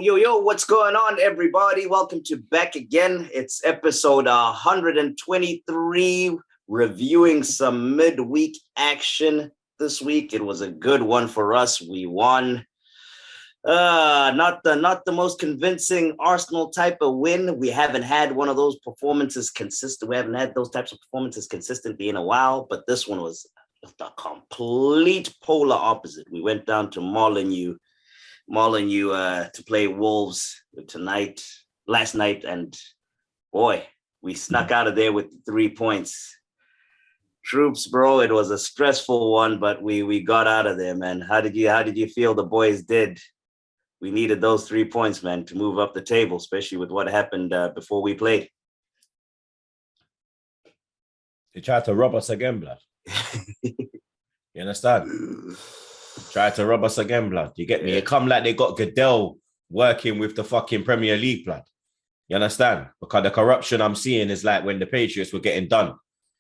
Yo, what's going on, everybody? Welcome to Back Again. It's episode 123, reviewing some midweek action this week. It was a good one for us. We won. Not the most convincing Arsenal type of win. We haven't had one of those performances consistent. We haven't had those types of performances consistently in a while, but this one was the complete polar opposite. We went down to Molineux to play Wolves last night, and boy, we snuck out of there with 3 points. Troopz, bro, it was a stressful one, but we got out of there, man. How did you feel the boys did? We needed those 3 points, man, to move up the table, especially with what happened before we played. They tried to rob us again, blood. You understand? Tried to rob us again, blood. You get me? It come like they got Goodell working with the fucking Premier League, blood. You understand? Because the corruption I'm seeing is like when the Patriots were getting done.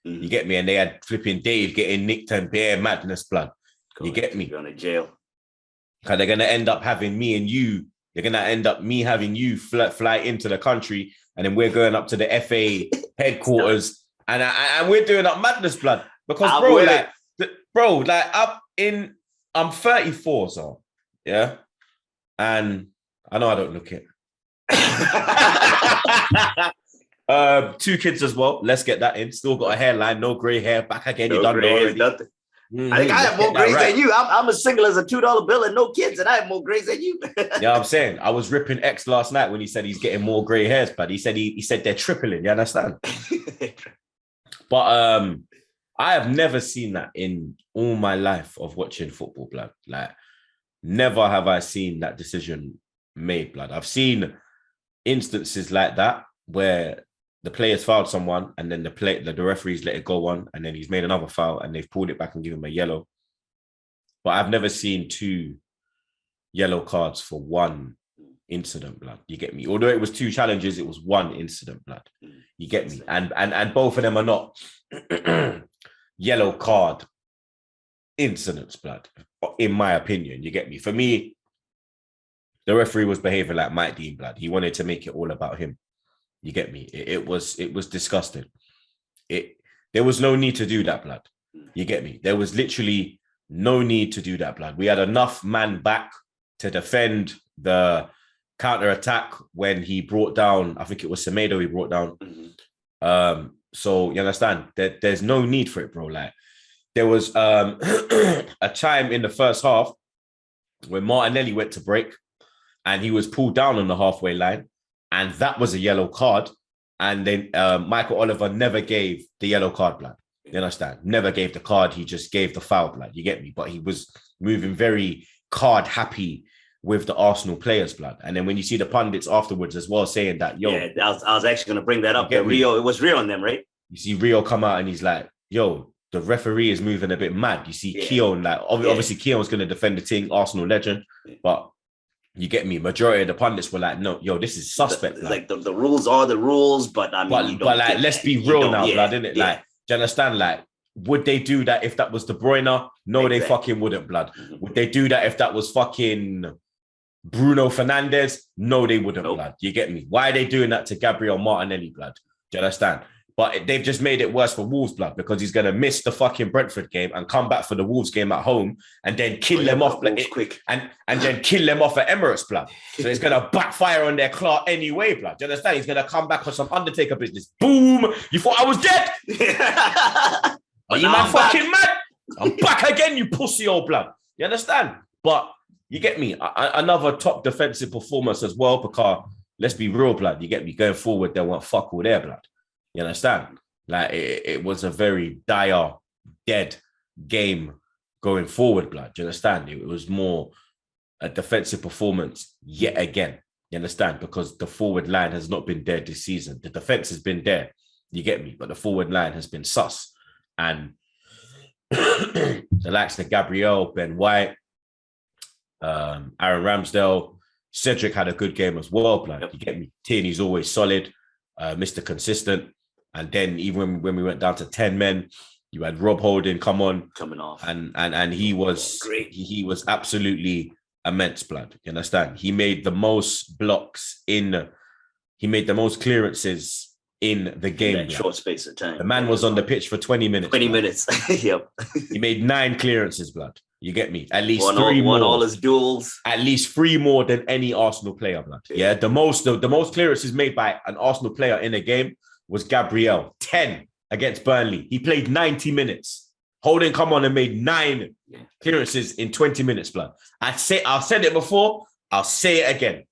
Mm-hmm. You get me? And they had flipping Dave getting nicked and bare madness, blood. You get me? Going to jail. Because they're going to end up having me and you. They're going to end up me having you fly into the country, and then we're going up to the FA headquarters, and we're doing up madness, blood. Because I'm 34, so yeah, and I know I don't look it. 2 kids as well. Let's get that in. Still got a hairline, no grey hair. Back again, you done already. Mm-hmm. I think I have more grays than you. I'm as single as a $2 bill and no kids, and I have more grays than you. Yeah, I'm saying I was ripping X last night when he said he's getting more grey hairs, but he said they're tripling. You understand? But I have never seen that in all my life of watching football, blood. Like, never have I seen that decision made, blood. I've seen instances like that where the players fouled someone and then the referees let it go on, and then he's made another foul and they've pulled it back and given him a yellow. But I've never seen 2 yellow cards for one incident, blood. You get me? Although it was 2 challenges, it was 1 incident, blood. You get me? And both of them are not yellow card incidents, blood, in my opinion. You get me? For me, the referee was behaving like Mike Dean, blood. He wanted to make it all about him. You get me? It was disgusting. There was no need to do that, blood. You get me? There was literally no need to do that, blood. We had enough man back to defend the counter-attack when he brought down, I think it was Semedo he brought down. Mm-hmm. So you understand that there's no need for it, bro. Like, there was a time in the first half when Martinelli went to break and he was pulled down on the halfway line, and that was a yellow card. And then Michael Oliver never gave the yellow card, blood. You understand? Never gave the card. He just gave the foul, blood. You get me? But he was moving very card happy with the Arsenal players, blood. And then when you see the pundits afterwards as well saying that, yo, yeah, I was actually going to bring that up. Rio, it was Rio on them, right? You see Rio come out and he's like, yo, the referee is moving a bit mad. You see Keown, like, obviously Keown's going to defend the team, Arsenal legend, but you get me? Majority of the pundits were like, no, yo, this is suspect. The rules are the rules, but I mean, but like, let's be real now, blood, innit? Yeah. Like, do you understand? Like, would they do that if that was De Bruyne? No, exactly. They fucking wouldn't, blood. Mm-hmm. Would they do that if that was fucking Bruno Fernandes? No, they wouldn't, blood. You get me? Why are they doing that to Gabriel Martinelli, blood? Do you understand? But they've just made it worse for Wolves, blood, because he's going to miss the fucking Brentford game and come back for the Wolves game at home and then kill them off quick and then kill them off at Emirates, blood. So it's going to backfire on their claw anyway, blood. Do you understand? He's going to come back on some Undertaker business. Boom! You thought I was dead? Are you man fucking mad? I'm back again, you pussy old blood. You understand? But you get me? Another top defensive performance as well, because let's be real, blood. You get me? Going forward, they won't fuck all their blood. You understand? Like, it was a very dire, dead game going forward, blood. Do you understand? It was more a defensive performance yet again. You understand? Because the forward line has not been there this season. The defense has been there. You get me? But the forward line has been sus. And the likes of Gabriel, Ben White, Aaron Ramsdale, Cedric had a good game as well, blood. You get me? Tierney's always solid, Mr. Consistent. And then even when we went down to 10 men, you had Rob Holding coming off, and he was great. He was absolutely immense, blood. You understand? He made the most blocks he made the most clearances in the game. In that short space of time. The man was on the pitch for 20 minutes. 20 minutes. Yep. He made 9 clearances, blood. You get me? At least won all his duels. At least 3 more than any Arsenal player, blood. Yeah. The most clearances made by an Arsenal player in a game was Gabriel. 10 against Burnley. He played 90 minutes. Holding come on and made 9 clearances in 20 minutes, blood. I've said it before. I'll say it again.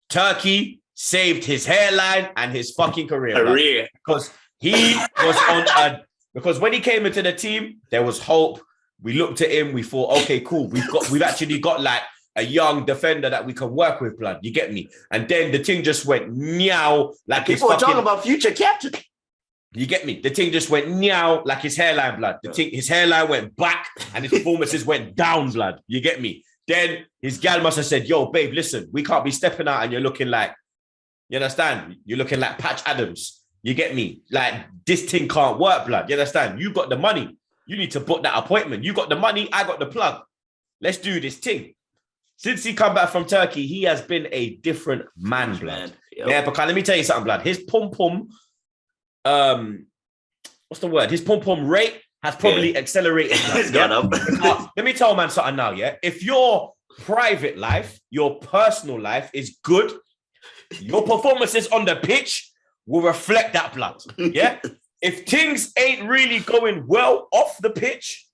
Turkey saved his hairline and his fucking career. Because he was because when he came into the team, there was hope. We looked at him, we thought, okay, cool. We've actually got like a young defender that we can work with, blood. You get me? And then the thing just went meow like people were talking about future captain. You get me? The thing just went meow like his hairline, blood. His hairline went back and his performances went down, blood. You get me? Then his gal must have said, yo, babe, listen, we can't be stepping out and you're looking like, you understand? You're looking like Patch Adams. You get me? Like, this thing can't work, blood. You understand? You got the money. You need to book that appointment. You got the money. I got the plug. Let's do this thing. Since he come back from Turkey, he has been a different man, blood. Yep. Yeah, because let me tell you something, blood. His pom-pom, what's the word? His pom-pom rate has probably accelerated. It's gone up. Let me tell man something now, yeah? If your private life, your personal life is good, your performances on the pitch will reflect that, blood. Yeah? If things ain't really going well off the pitch,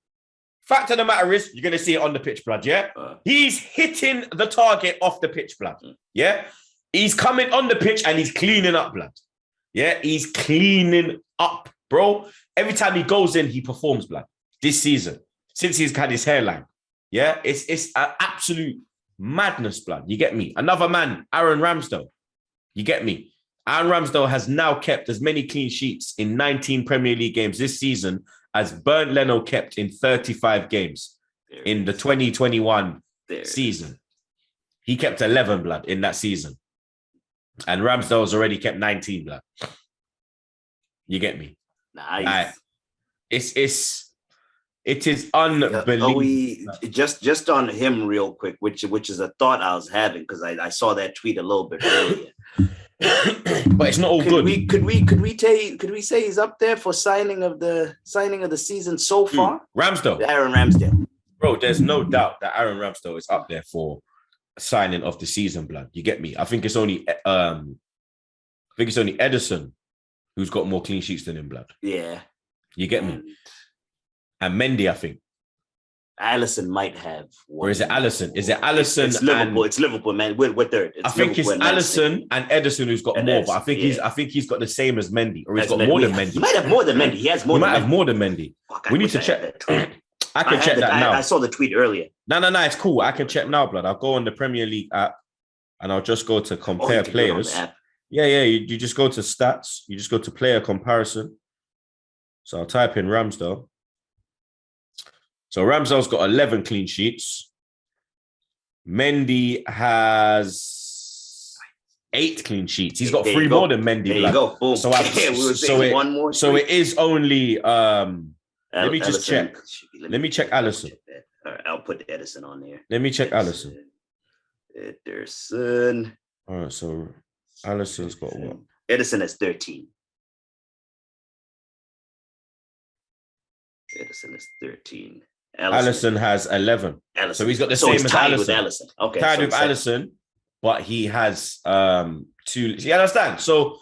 fact of the matter is, you're going to see it on the pitch, blood, yeah? He's hitting the target off the pitch, blood, yeah? He's coming on the pitch and he's cleaning up, blood. Yeah? He's cleaning up, bro. Every time he goes in, he performs, blood. This season, since he's had his hairline, yeah? It's an absolute madness, blood. You get me? Another man, Aaron Ramsdale. You get me? Aaron Ramsdale has now kept as many clean sheets in 19 Premier League games this season as Bernd Leno kept in 35 games in the 2021 season. He kept 11, blood, in that season. And Ramsdale's already kept 19, blood. You get me? Nice. It is unbelievable. Just on him real quick, which is a thought I was having because I saw that tweet a little bit earlier. But it's not all good. Could we say he's up there for signing of the season so far? Ramsdale. Aaron Ramsdale. Bro, there's no doubt that Aaron Ramsdale is up there for signing of the season, blood. You get me? I think it's only Ederson who's got more clean sheets than him, blood. Yeah. You get me? And Mendy, I think. Alisson might have one. Or is it Alisson? Is it Alisson? It's Liverpool. It's Liverpool, man. We're third. I think it's Alisson and Ederson who's got more, but I think he's got the same as Mendy, or he's got more than Mendy. He might have more than Mendy. He has more. He might have more than Mendy. We need to check. I can check that now. I saw the tweet earlier. No, it's cool. I can check now, blood. I'll go on the Premier League app and I'll just go to compare players. Yeah. You just go to stats. You just go to player comparison. So I'll type in Ramsdale. So Ramsdale's got 11 clean sheets. Mendy has 8 clean sheets. He's got 3 more than Mendy. There you go. Boom. So one more. So it is only. Let me just check. Let me check Alisson. All right, I'll put Ederson on there. Let me check Alisson. Ederson. All right, so Alisson's got what? Ederson has 13. Ederson is 13. Alisson has 11. So he's got the same as Alisson. Okay. Tied with Alisson, but he has 2. You understand? So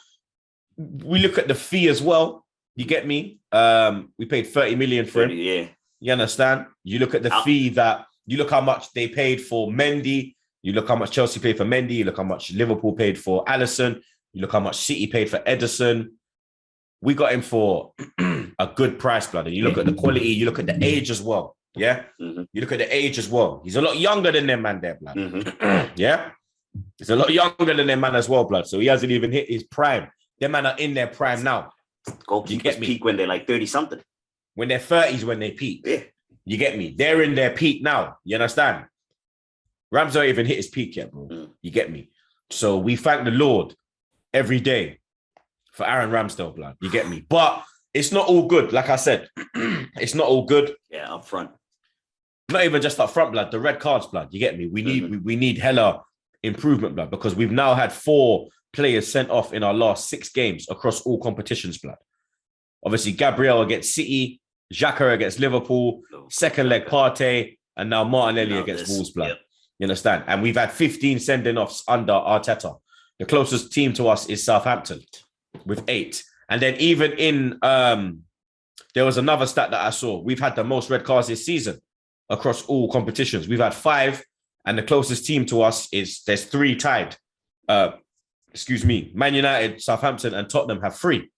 we look at the fee as well. You get me? We paid 30 million for him. Yeah. You understand? You look at the fee you look how much they paid for Mendy. You look how much Chelsea paid for Mendy. You look how much Liverpool paid for Alisson. You look how much City paid for Ederson. We got him for a good price, blood. And you look at the quality, you look at the age as well. Yeah? Mm-hmm. You look at the age as well. He's a lot younger than them man there, blood. Mm-hmm. Yeah? He's a lot younger than them man as well, blood. So he hasn't even hit his prime. Them man are in their prime now. Goalkeepers peak when they're like 30-something. When they're 30s when they peak. Yeah. You get me? They're in their peak now. You understand? Ramsdale don't even hit his peak yet, bro. Mm. You get me? So we thank the Lord every day for Aaron Ramsdale, blood. You get me? But it's not all good. Like I said, it's not all good. Yeah, up front. not even just up front, blood, the red cards, blood. You get me? We need hella improvement, blood, because we've now had 4 players sent off in our last 6 games across all competitions, blood. Obviously, Gabriel against City, Xhaka against Liverpool, second leg Partey, and now Martinelli against Wolves, blood. Yep. You understand? And we've had 15 sending offs under Arteta. The closest team to us is Southampton with 8. And then even in, there was another stat that I saw. We've had the most red cards this season across all competitions. We've had 5, and the closest team to us there's 3 tied. Man United, Southampton, and Tottenham have 3.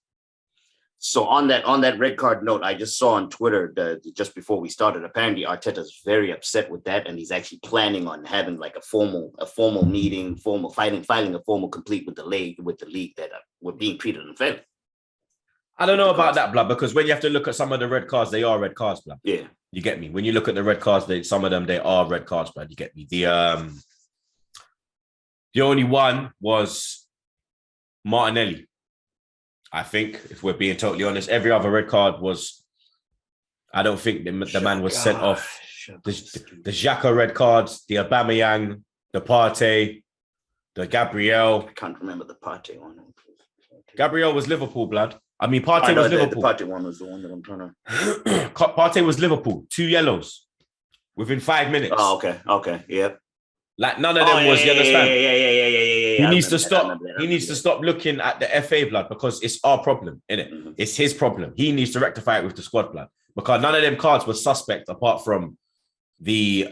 So on that red card note, I just saw on Twitter just before we started, apparently Arteta's very upset with that, and he's actually planning on having like a formal meeting, filing a formal complete with the league that we're being treated unfairly. I don't know about that, blood, because when you have to look at some of the red cards, they are red cards, blood. Yeah. You get me? When you look at the red cards, some of them, they are red cards, blood. You get me? The only one was Martinelli. I think, if we're being totally honest, every other red card was, I don't think the man was sent off. The Xhaka red cards, the Aubameyang, the Partey, the Gabriel. I can't remember the Partey one. Gabriel was Liverpool, blood. I mean, Partey was Liverpool. The Partey one was the one that I'm trying to... Partey was Liverpool. 2 yellows within 5 minutes. Oh, okay. Yep. Like, none of them was, you understand? Yeah. He needs to stop. He needs to stop looking at the FA, blood, because it's our problem, innit? Mm-hmm. It's his problem. He needs to rectify it with the squad, blood, because none of them cards were suspect apart from the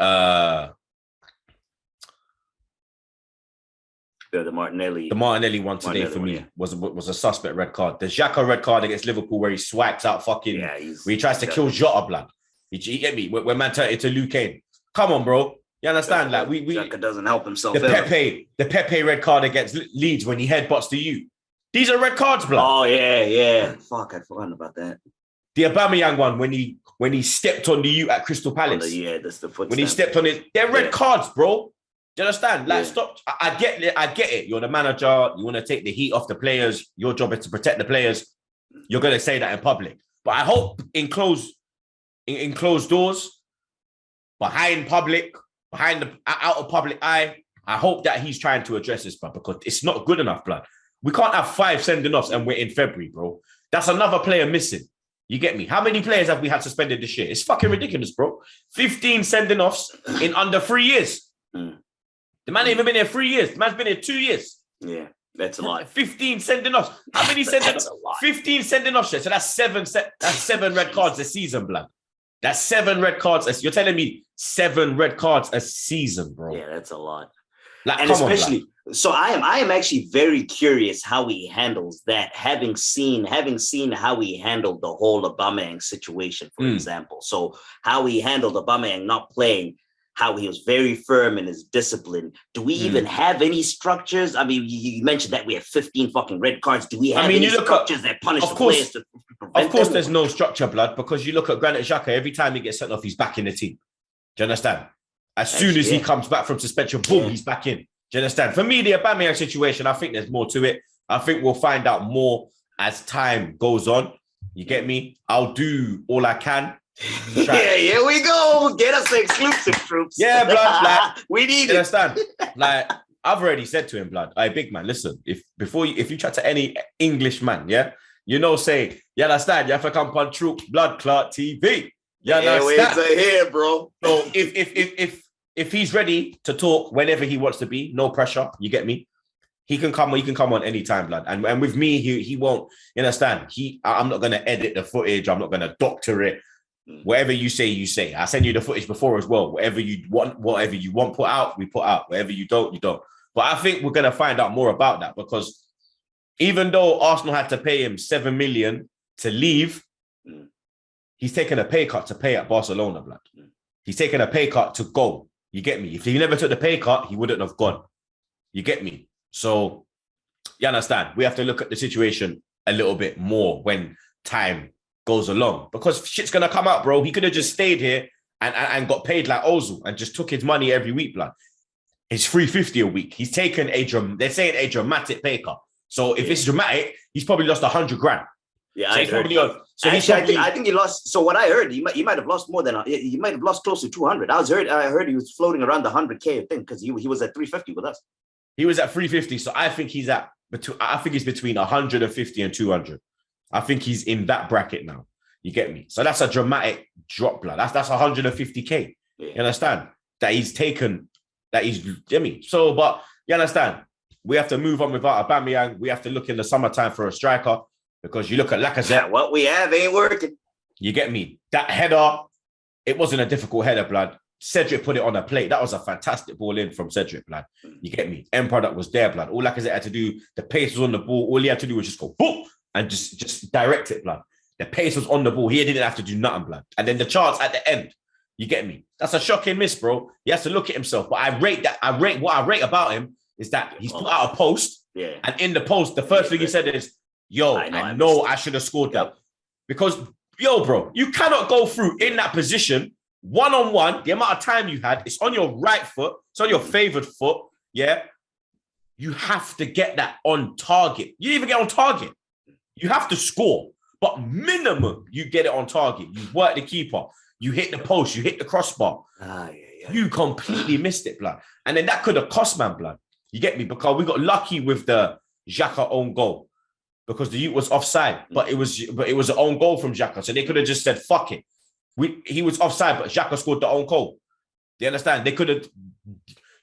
Martinelli. The Martinelli one today for me was a suspect red card. The Xhaka red card against Liverpool where he swipes out fucking... where he tries to kill Jota, blood. You get me? When man turned into Luke Kane. Come on, bro. You understand? Like Xhaka doesn't help himself. The Pepe red card against Leeds when he headbutts to you. These are red cards, blood. Oh yeah. Fuck, I'd forgotten about that. The Aubameyang one when he stepped on the U at Crystal Palace. That's the foot. When he stepped on it, they're red cards, bro. Do you understand? Like, stop. I get it. You're the manager. You want to take the heat off the players. Your job is to protect the players. You're gonna say that in public. But I hope in closed doors, out of public eye, I hope that he's trying to address this, blood, because it's not good enough, blood. We can't have 5 sending offs and we're in February, bro. That's another player missing. You get me? How many players have we had suspended this year? It's fucking ridiculous, bro. 15 sending offs in under 3 years. The man ain't even been here 3 years. The man's been here 2 years. Yeah, that's a lot. 15 sending offs. How many sending offs? 15 sending offs. So that's 7 red cards a season, blood. That's 7 red cards. You're telling me 7 red cards a season, bro? Yeah, that's a lot. Like, and especially, so I am actually very curious how he handles that. Having seen how he handled the whole Aubameyang situation, for example. So how he handled Aubameyang not playing, how he was very firm in his discipline. Do we even have any structures? I mean, you mentioned that we have 15 fucking red cards. Do we have any structures that punish the players? Of course, there's no structure, blood, because you look at Granit Xhaka, every time he gets sent off, he's back in the team. Do you understand? As soon as he comes back from suspension, boom, he's back in. Do you understand? For me, the Aubameyang situation, I think there's more to it. I think we'll find out more as time goes on. You get me? I'll do all I can. Yeah, here we go. Get us the exclusive, Troopz. Yeah, blood. Like, we need it. Understand? Like, I've already said to him, blood, hey, big man, listen, if you chat to any English man, say, you understand? You have to come on Troopz Blood Clot TV. You understand? Wait to hear, bro. So if he's ready to talk whenever he wants to be, no pressure. You get me? He can come on anytime, blood. And with me, he won't. You understand? I'm not gonna edit the footage. I'm not gonna doctor it. Whatever you say, you say. I send you the footage before as well. Whatever you want put out, we put out. Whatever you don't, you don't. But I think we're gonna find out more about that, because even though Arsenal had to pay him 7 million to leave, he's taken a pay cut to pay at Barcelona, blood. He's taken a pay cut to go. You get me? If he never took the pay cut, he wouldn't have gone. You get me? So, you understand? We have to look at the situation a little bit more when time goes along, because shit's going to come out, bro. He could have just stayed here and got paid like Ozil and just took his money every week, blood. It's 350 a week. He's taken they're saying a dramatic pay cut. So if it's dramatic, he's probably lost 100 grand. Yeah, So I he's heard. probably on. So he's Actually, probably, I think he lost. So what I heard, he might have lost more than he might have lost close to 200. I heard he was floating around the 100K thing because he was at 350 with us. he was at 350. So I think he's at I think he's between 150 and 200. I think he's in that bracket now. You get me? So that's a dramatic drop, blood. That's 150K. Yeah. You understand? That he's taken, that he's, you me. So, but you understand? We have to move on without Aubameyang. We have to look in the summertime for a striker because you look at Lacazette. What we have ain't working. You get me? That header, it wasn't a difficult header, blood. Cedric put it on a plate. That was a fantastic ball in from Cedric, blood. You get me? End product was there, blood. All Lacazette had to do, the pace was on the ball. All he had to do was just go boom and just direct it, blood. The pace was on the ball. He didn't have to do nothing, blood. And then the chance at the end, you get me? That's a shocking miss, bro. He has to look at himself. But what I rate about him is that he's put out a post. Yeah. And in the post, the first thing he said is, yo, I know I should have scored that. Because, yo, bro, you cannot go through in that position, one-on-one, the amount of time you had, it's on your right foot, it's on your favored foot, yeah? You have to get that on target. You didn't even get on target. You have to score. But minimum, you get it on target. You work the keeper. You hit the post. You hit the crossbar. You completely missed it, blood. And then that could have cost man, blood. You get me? Because we got lucky with the Xhaka own goal. Because the youth was offside. But it was an own goal from Xhaka. So they could have just said, fuck it. He was offside, but Xhaka scored the own goal. Do you understand? They could have,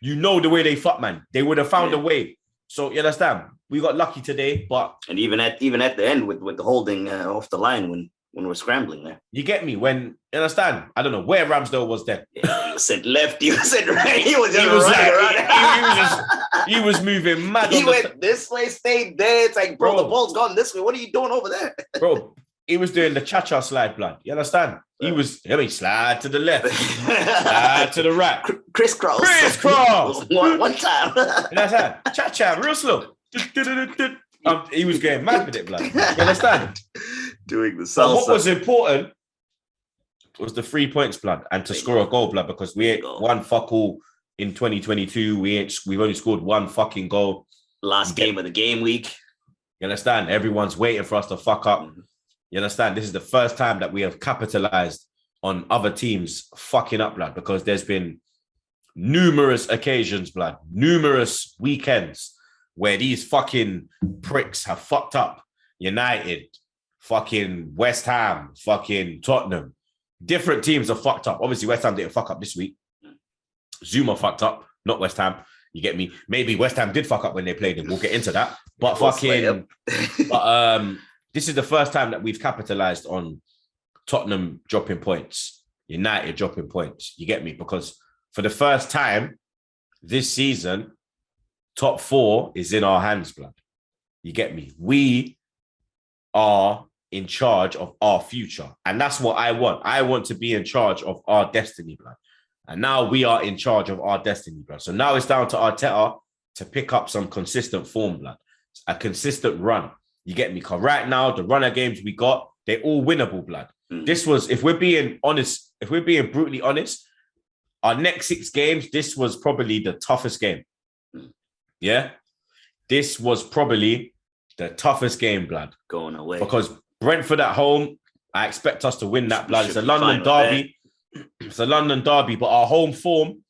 the way they fuck, man. They would have found a way. So you understand? We got lucky today, but and even at the end with the holding off the line when we're scrambling there. You get me? When you understand? I don't know where Ramsdale was then. Yeah, you said left, you said right. He was moving mad. He went this way, stayed there. It's like, bro, the ball's gone this way. What are you doing over there? Bro, he was doing the cha-cha slide, blood. You understand? He was, slide to the left, slide to the right. Crisscross. One time. You understand? Cha-cha, real slow. He was going mad with it, blood. You understand? Doing the salsa. So what was important was the 3 points, blood, and to score a goal, blood, because we ain't won fuck all in 2022. We've only scored one fucking goal. Last game of the game week. You understand? Everyone's waiting for us to fuck up. Mm-hmm. You understand? This is the first time that we have capitalized on other teams fucking up, blood, because there's been numerous occasions, blood, numerous weekends where these fucking pricks have fucked up. United, fucking West Ham, fucking Tottenham. Different teams have fucked up. Obviously, West Ham didn't fuck up this week. Zouma fucked up, not West Ham. You get me? Maybe West Ham did fuck up when they played him. We'll get into that. But this is the first time that we've capitalized on Tottenham dropping points, United dropping points. You get me? Because for the first time this season, top four is in our hands, blood. You get me? We are in charge of our future. And that's what I want. I want to be in charge of our destiny, blood. And now we are in charge of our destiny, blood. So now it's down to Arteta to pick up some consistent form, blood. A consistent run. You get me? Because right now, the runner games we got, they're all winnable, blood. This was, if we're being honest, if we're being brutally honest, our next 6 games, this was probably the toughest game. Yeah? This was probably the toughest game, blood. Going away. Because Brentford at home, I expect us to win that, blood. It's a London derby. It's a London derby, but our home form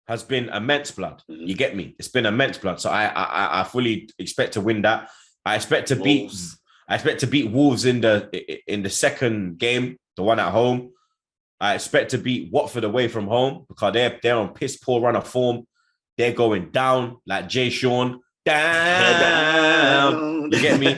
has been immense, blood. You get me? It's been immense, blood. So I fully expect to win that. I expect to beat Wolves in the second game, the one at home. I expect to beat Watford away from home because they're on piss poor run of form. They're going down like Jay Sean. Down. You get me?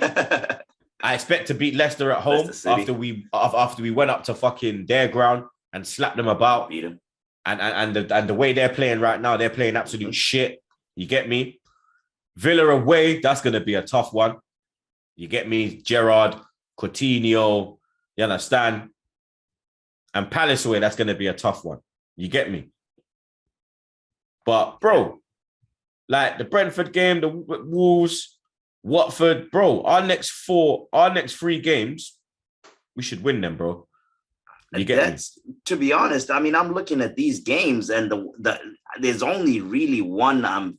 I expect to beat Leicester at home after we went up to fucking their ground and slapped them about. Beat them. And the way they're playing right now, they're playing absolute shit. You get me? Villa away, that's going to be a tough one. You get me? Jarrod, Coutinho, you understand? And Palace away, that's going to be a tough one. You get me? But, bro, like the Brentford game, the Wolves, Watford, bro, our next 3 games, we should win them, bro. You get me? To be honest, I mean, I'm looking at these games and there's only really one I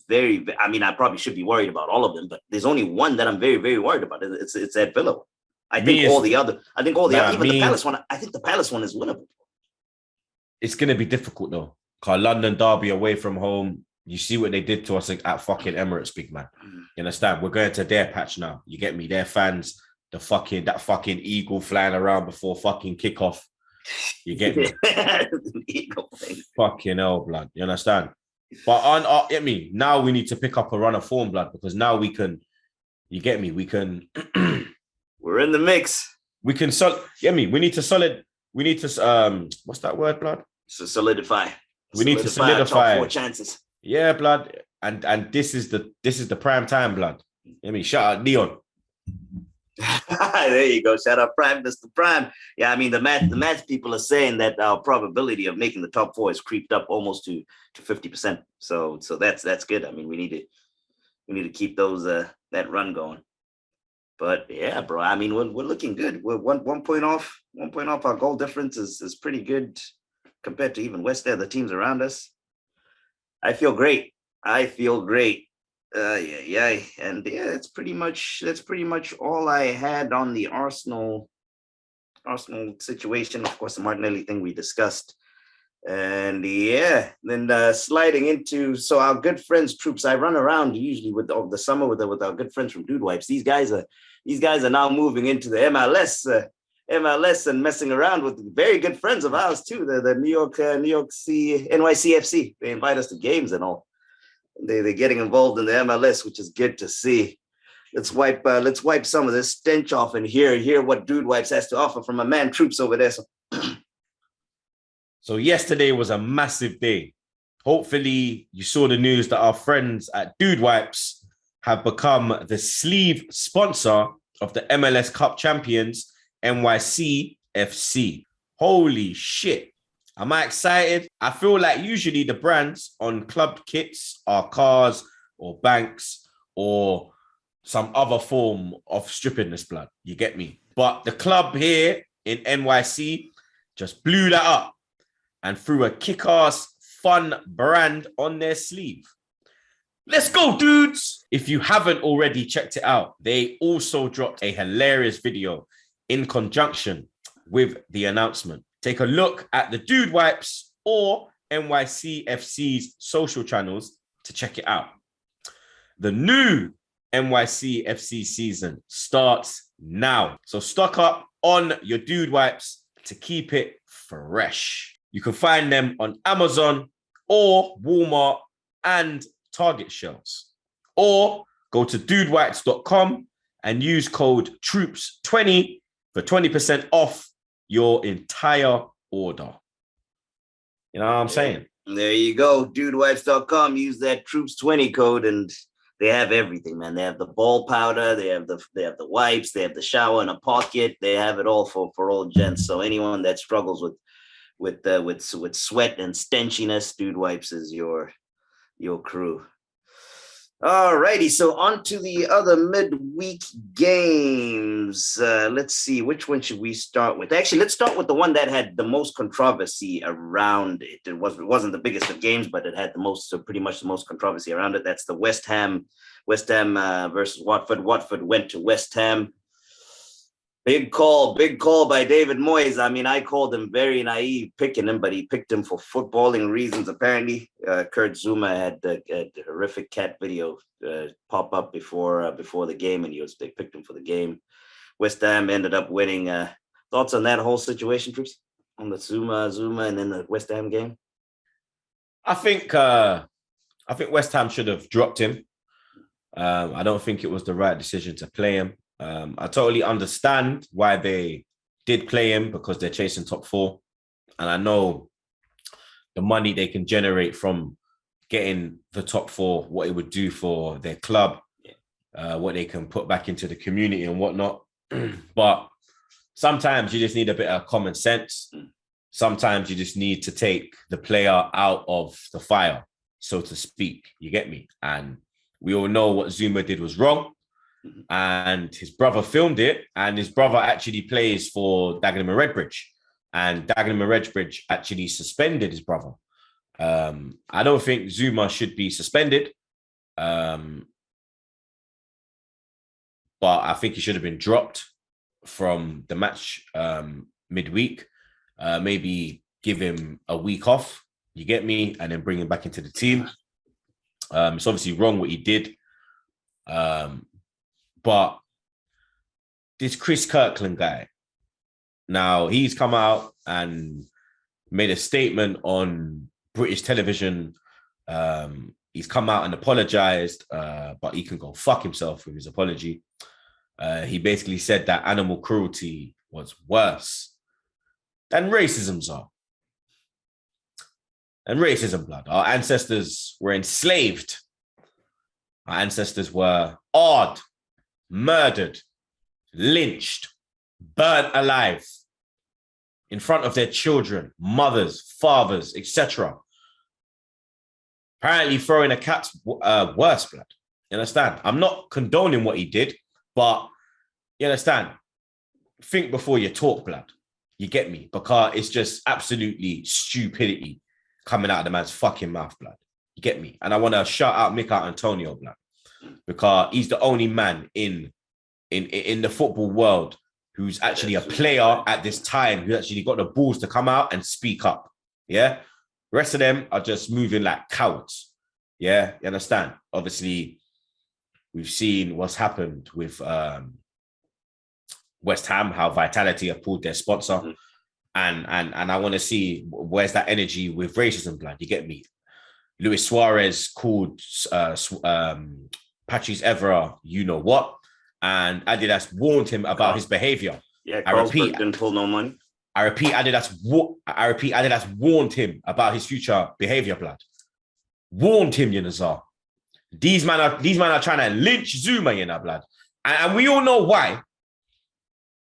probably should be worried about all of them, but there's only one that I'm very, very worried about. It's at Villa. I think all the other, even the Palace one. I think the Palace one is winnable. It's gonna be difficult though. Cause London derby away from home. You see what they did to us at fucking Emirates, big man. You understand? We're going to their patch now. You get me? Their fans, that fucking eagle flying around before fucking kickoff. You get me? Eagle thing. Fucking hell, blood. You understand? But now we need to pick up a run of form, blood, because now we can. You get me? We can. We're in the mix. We can we need to We need to what's that word, blood? So solidify. We need to solidify. Top 4 chances. Yeah, blood. And this is the prime time, blood. Shout out Leon. There you go. Shout out Prime, Mr. Prime. Yeah, I mean the math people are saying that our probability of making the top 4 has creeped up almost to 50%. So that's good. I mean, we need to keep those that run going. But yeah, bro. I mean, we're looking good. We're one point off. 1 point off. Our goal difference is pretty good compared to even West Ham, the teams around us. I feel great. And yeah, that's pretty much all I had on the Arsenal situation. Of course, the Martinelli thing we discussed. And yeah, then sliding into our good friends Troopz. I run around usually with the summer with our good friends from Dude Wipes. These guys are now moving into the MLS and messing around with very good friends of ours too. The NYCFC. They invite us to games and all. They're getting involved in the MLS, which is good to see. Let's wipe some of this stench off and hear what Dude Wipes has to offer from a man Troopz over there. So yesterday was a massive day. Hopefully you saw the news that our friends at Dude Wipes have become the sleeve sponsor of the MLS Cup champions, NYCFC. Holy shit. Am I excited? I feel like usually the brands on club kits are cars or banks or some other form of stupidness, blood. You get me? But the club here in NYC just blew that up and threw a kick-ass fun brand on their sleeve. Let's go, dudes! If you haven't already checked it out, they also dropped a hilarious video in conjunction with the announcement. Take a look at the Dude Wipes or NYCFC's social channels to check it out. The new NYCFC season starts now. So stock up on your Dude Wipes to keep it fresh. You can find them on Amazon or Walmart and Target shelves. Or go to dudewipes.com and use code TROOPS20 for 20% off your entire order. You know what I'm saying? There you go. Dudewipes.com. Use that TROOPS20 code and they have everything, man. They have the ball powder, they have the wipes, they have the shower in a pocket. They have it all for all gents. So anyone that struggles with sweat and stenchiness, Dude Wipes is your crew. All righty, so on to the other midweek games. Let's see, which one should we start with? Actually, let's start with the one that had the most controversy around it. It wasn't the biggest of games, but it had pretty much the most controversy around it. That's the West Ham versus Watford. Watford went to West Ham. Big call by David Moyes. I mean, I called him very naive picking him, but he picked him for footballing reasons, apparently. Kurt Zouma had a horrific cat video pop up before the game, and they picked him for the game. West Ham ended up winning. Thoughts on that whole situation, Troopz? On the Zouma and then the West Ham game? I think West Ham should have dropped him. I don't think it was the right decision to play him. I totally understand why they did play him because they're chasing top 4. And I know the money they can generate from getting the top 4, what it would do for their club, what they can put back into the community and whatnot. But sometimes you just need a bit of common sense. Sometimes you just need to take the player out of the fire, so to speak. You get me? And we all know what Zouma did was wrong. And his brother filmed it, and his brother actually plays for Dagenham and Redbridge, and Dagenham and Redbridge actually suspended his brother. I don't think Zouma should be suspended, but I think he should have been dropped. from the match midweek. Maybe give him a week off, you get me, and then bring him back into the team. It's obviously wrong what he did. But this Chris Kirkland guy, now he's come out and made a statement on British television. He's come out and apologized, but he can go fuck himself with his apology. He basically said that animal cruelty was worse than racism's are. And racism, blood. Our ancestors were enslaved. Our ancestors were awed, murdered, lynched, burnt alive in front of their children, mothers, fathers, etc. Apparently throwing a cat's worse, blood. You understand? I'm not condoning what he did, but you understand? Think before you talk, blood. You get me? Because it's just absolutely stupidity coming out of the man's fucking mouth, blood. You get me? And I want to shout out Mikel Antonio, blood, because he's the only man in the football world who's actually a player at this time who actually got the balls to come out and speak up. Yeah? The rest of them are just moving like cowards. Yeah? You understand? Obviously, we've seen what's happened with West Ham, how Vitality have pulled their sponsor. Mm-hmm. And I want to see where's that energy with racism, blood. You get me? Luis Suarez called Patrice Evra, you know what? And Adidas warned him about his behavior. Yeah, Carlsberg didn't pull no money. I repeat, Adidas warned him about his future behavior, blood. Warned him, you know, Zar. These men are trying to lynch Zouma, you know, blood. And we all know why.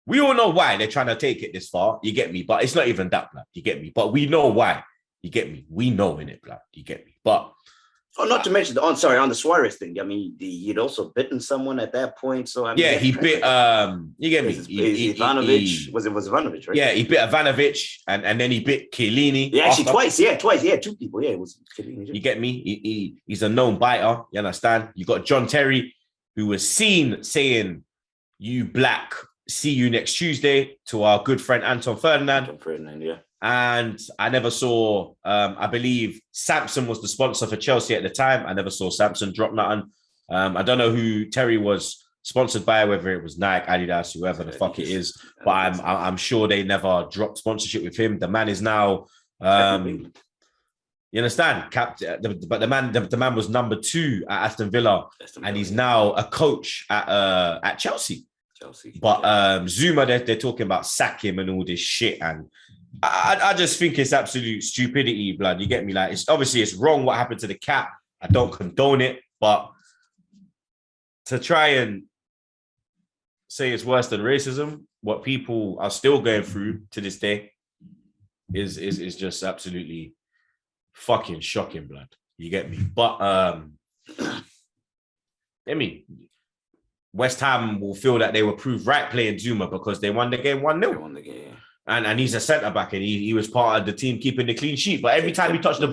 We all know why they're trying to take it this far. You get me? But it's not even that, blood. You get me? But we know why. You get me? We know in it, blood. You get me? But not to mention on the Suarez thing. I mean, he'd also bitten someone at that point. So I mean, yeah, he bit. You get me? Ivanovic was Ivanovic, right? Yeah, he bit Ivanovic, and then he bit Chiellini. Yeah, actually twice. Yeah, twice. Yeah, two people. Yeah, it was Chiellini. You get me? He's a known biter. You understand? You got John Terry, who was seen saying, "You black, see you next Tuesday," to our good friend Anton Ferdinand. Yeah. And I never saw, I believe Samson was the sponsor for Chelsea at the time. I never saw Samson drop nothing. I don't know who Terry was sponsored by, whether it was Nike, Adidas, whoever the fuck it is. But I'm sure they never dropped sponsorship with him. The man is now, you understand? But the man was number 2 at Aston Villa, and he's now a coach at Chelsea. But Zouma, they're talking about sack him and all this shit, and I just think it's absolute stupidity, blood. You get me? Like, it's wrong what happened to the cat. I don't condone it, but to try and say it's worse than racism, what people are still going through to this day, is just absolutely fucking shocking, blood. You get me? But I mean, West Ham will feel that they were proved right playing Zouma because they won the game 1-0. They won the game. And he's a centre back, and he was part of the team keeping the clean sheet. But every time he touched the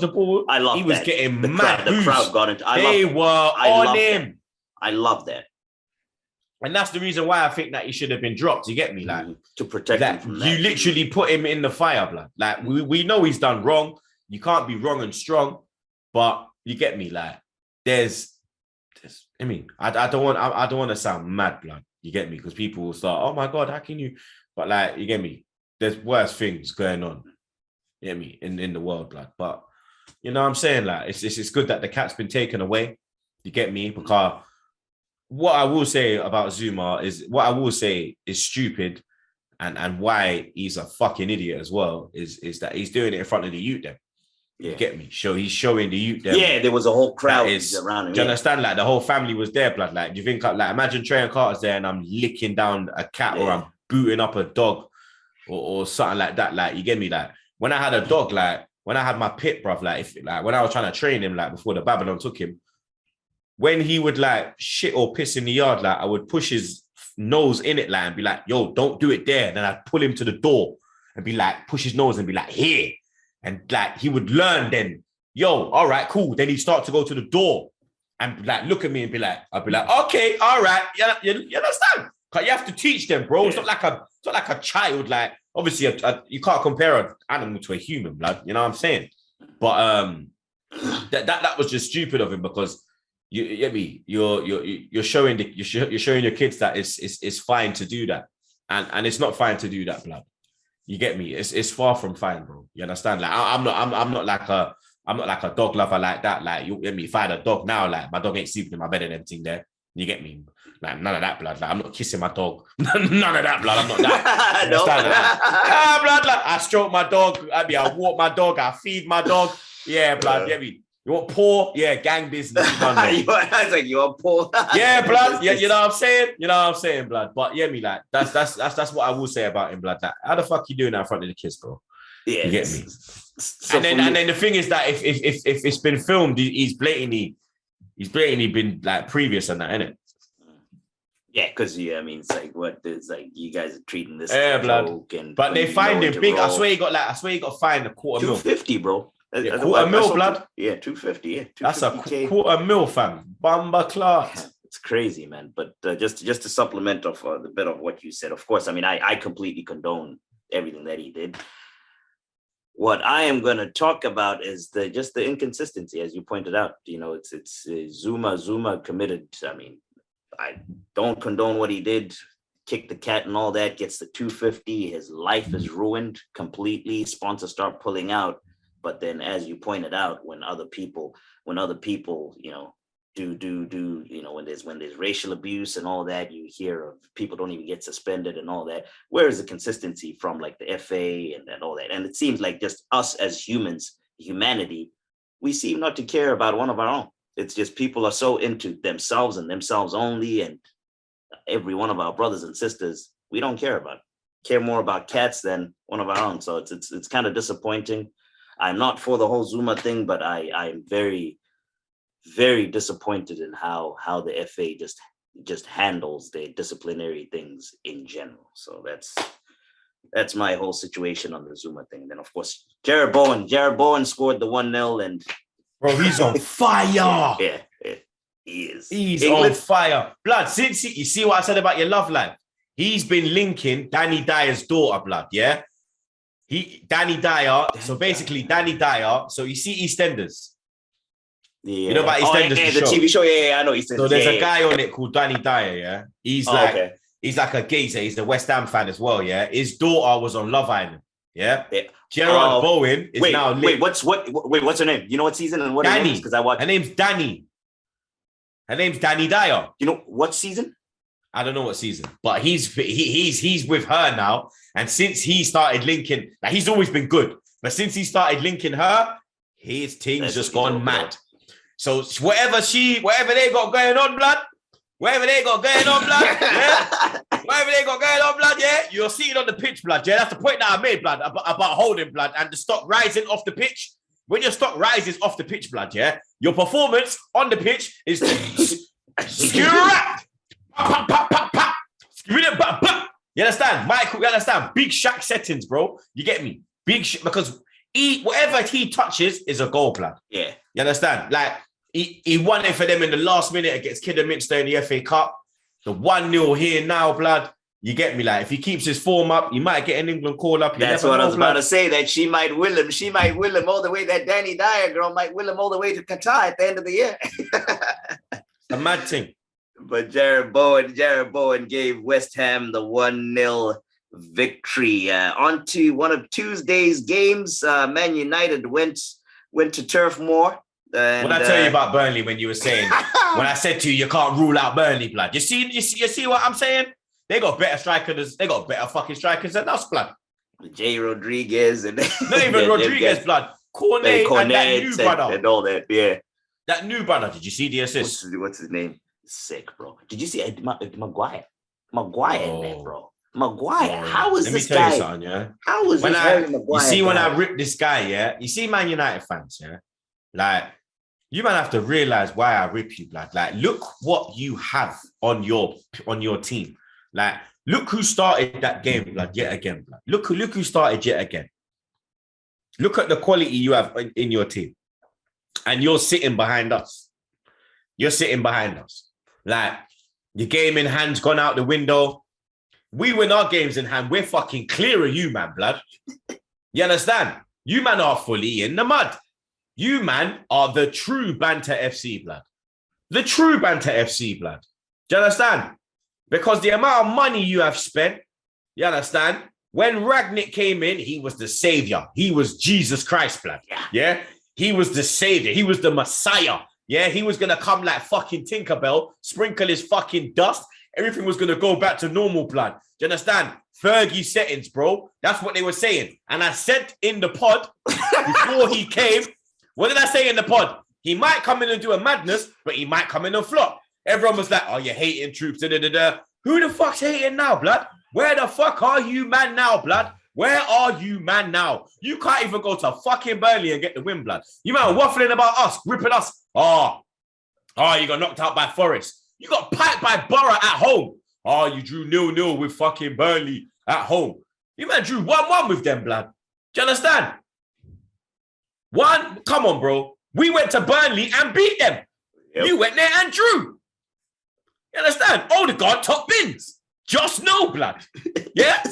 ball, he was getting mad. The crowd got into. They were on him. I love that, and that's the reason why I think that he should have been dropped. You get me? Like, to protect him from that. You literally put him in the fire, blood. Like, we know he's done wrong. You can't be wrong and strong, but you get me? Like, I mean, I don't want to sound mad, blood. You get me? Because people will start, oh my God, how can you? But like, you get me? There's worse things going on, you get me, in the world, blood. But you know what I'm saying? Like, it's good that the cat's been taken away. You get me? Because what I will say about Zouma is stupid, and why he's a fucking idiot as well is that he's doing it in front of the youth then. Yeah. You get me? He's showing the youth them. Yeah, there was a whole crowd around him. Do you understand? Like, the whole family was there, blood. Like, do you think, like, imagine Trey and Carter's there and I'm licking down a cat or I'm booting up a dog or something like that. Like, you get me? Like, when I had a dog, like, when I had my pit, bruv, when I was trying to train him, like, before the Babylon took him, when he would, like, shit or piss in the yard, like, I would push his nose in it, like, and be like, yo, don't do it there. And then I'd pull him to the door and be like, push his nose and be like, here. And, like, he would learn then, yo, all right, cool. Then he'd start to go to the door and, like, look at me and be like, I'd be like, okay, all right. You understand? You have to teach them, bro. It's not like a child. Like, obviously, you can't compare an animal to a human, blood. You know what I'm saying? But that was just stupid of him, because you're showing your kids that it's fine to do that, and it's not fine to do that, blood. You get me? It's far from fine, bro. You understand? Like, I'm not like a dog lover like that. Like, you get me? If I had a dog now, like, my dog ain't sleeping in my bed and everything there. You get me? Like, none of that, blood. Like, I'm not kissing my dog. None of that, blood. I'm not that. No. Like, blood. Like, I stroke my dog. I walk my dog. I feed my dog. Yeah, blood. Get me? You want poor? Yeah, gang business. I was like, you want poor? Yeah, blood. Yeah, you know what I'm saying? You know what I'm saying, blood. But yeah, me, like, that's what I will say about him, blood. Like, how the fuck you doing that in front of the kids, bro? Yeah, you get me? So and then the thing is that if it's been filmed, he's blatantly been like previous on that, innit? Yeah, because I mean, it's like you guys are treating this blood. joke, and but they find him big. I swear he got fined $250,000. $250,000, bro. Yeah, $250,000, blood. Yeah, $250,000. Yeah, that's a $250,000, fam. Bamba clot. It's crazy, man. But just to supplement of the bit of what you said, of course, I mean, I completely condone everything that he did. What I am going to talk about is the inconsistency, as you pointed out. You know, it's Zouma committed. I mean, I don't condone what he did. Kick the cat and all that. Gets the 250. His life is ruined completely. Sponsors start pulling out. But then, as you pointed out, when other people, you know, do, you know, when there's racial abuse and all that, you hear of people don't even get suspended and all that. Where is the consistency from, like, the FA and all that? And it seems like just us as humans, humanity, we seem not to care about one of our own. It's just people are so into themselves and themselves only, and every one of our brothers and sisters, we don't care more about cats than one of our own. So it's kind of disappointing. I'm not for the whole Zouma thing, but I'm very, very disappointed in how the FA just handles their disciplinary things in general. So that's my whole situation on the Zouma thing. And then, of course, Jarrod Bowen scored the 1-0, and bro, he's on fire. Yeah, he is. He's on fire, blood. Since you see what I said about your love life, he's been linking Danny Dyer's daughter, blood. Yeah. Danny Dyer. So basically, Danny Dyer. So you see EastEnders. Yeah. You know about EastEnders? The TV show. Yeah, I know EastEnders. So there's a guy on it called Danny Dyer. Yeah, he's like a geezer. He's a West Ham fan as well. Yeah, his daughter was on Love Island. Yeah. Jarrod Bowen is now. What's her name? You know what season and what her name is? Because I watched. Her name's Danny. Her name's Danny Dyer. You know what season? I don't know what season, but he's with her now. And since he started linking, like, he's always been good, but since he started linking her, his thing's just gone mad. So whatever they got going on, blood, yeah, you're seeing on the pitch, blood, yeah, that's the point that I made, blood, about holding, blood, and the stock rising off the pitch. When your stock rises off the pitch, blood, yeah, your performance on the pitch is you understand, Michael? You understand? Big Shaq settings, bro. You get me? Because whatever he touches is a goal, blood. Yeah. You understand? Like, he won it for them in the last minute against Kidderminster in the FA Cup. The 1-0 here now, blood. You get me? Like, if he keeps his form up, he might get an England call up. That's what I was about to say, that she might will him. She might will him all the way. That Danny Dyer girl might will him all the way to Qatar at the end of the year. A mad thing. But Jarrod Bowen gave West Ham the 1-0 victory. On to one of Tuesday's games. Man United went to Turf Moor. And, what I tell you about Burnley when you were saying, when I said to you can't rule out Burnley, blood. You see what I'm saying? They got better strikers. They got better fucking strikers than us, blood. J. Rodriguez and not even Rodriguez, blood. Cornet and that new brother and all that. Yeah, that new brother. Did you see the assist? What's his name? Sick, bro. Did you see Maguire? Maguire in there, bro. Maguire. How is this guy? Let me tell you something, yeah. How is this Harry Maguire? You see, when I rip this guy, yeah. You see, Man United fans, yeah. Like, you might have to realize why I rip you, blood. Like, look what you have on your team. Like, look who started that game, blood. Yet again, blood. Look who started yet again. Look at the quality you have in your team, and you're sitting behind us. You're sitting behind us. Like, your game in hand's gone out the window. We win our games in hand. We're fucking clear of you, man, blood. You understand? You man are fully in the mud. You man are the true Banter FC, blood. The true Banter FC, blood. Do you understand? Because the amount of money you have spent, you understand? When Ragnick came in, he was the savior. He was Jesus Christ, blood. Yeah? He was the savior. He was the Messiah. Yeah? He was going to come like fucking Tinkerbell, sprinkle his fucking dust. Everything was going to go back to normal, blood. Do you understand? Fergie settings, bro. That's what they were saying. And I said in the pod, before he came, what did I say in the pod? He might come in and do a madness, but he might come in and flop. Everyone was like, oh, you're hating Troopz. Da, da, da, da. Who the fuck's hating now, blood? Where the fuck are you, man, now, blood? Where are you, man, now? You can't even go to fucking Burnley and get the win, blood. You man waffling about us, ripping us. Oh, you got knocked out by Forest. You got piped by Borough at home. Oh, you drew 0-0 with fucking Burnley at home. You man drew 1-1 with them, blood. Do you understand? Come on, bro. We went to Burnley and beat them. Yep. You went there and drew. You understand? Odegaard top bins. Just no, blood. Yeah?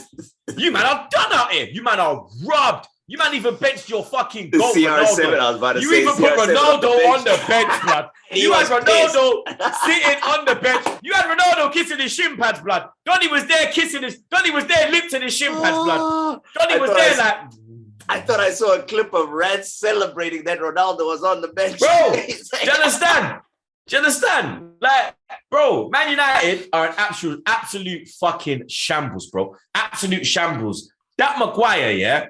You man are done out here. You man are robbed. You man even benched your fucking goal. CR7, I was about to say. You even put Ronaldo on the bench, blood. You had Ronaldo sitting on the bench. You had Ronaldo kissing his shin pads, blood. Donny was there Donny was there limping his shin pads, blood. Donny was there like... I thought I saw a clip of Reds celebrating that Ronaldo was on the bench. Bro, do you understand? Do you understand? Like, bro, Man United are an absolute fucking shambles, bro. Absolute shambles. That Maguire, yeah?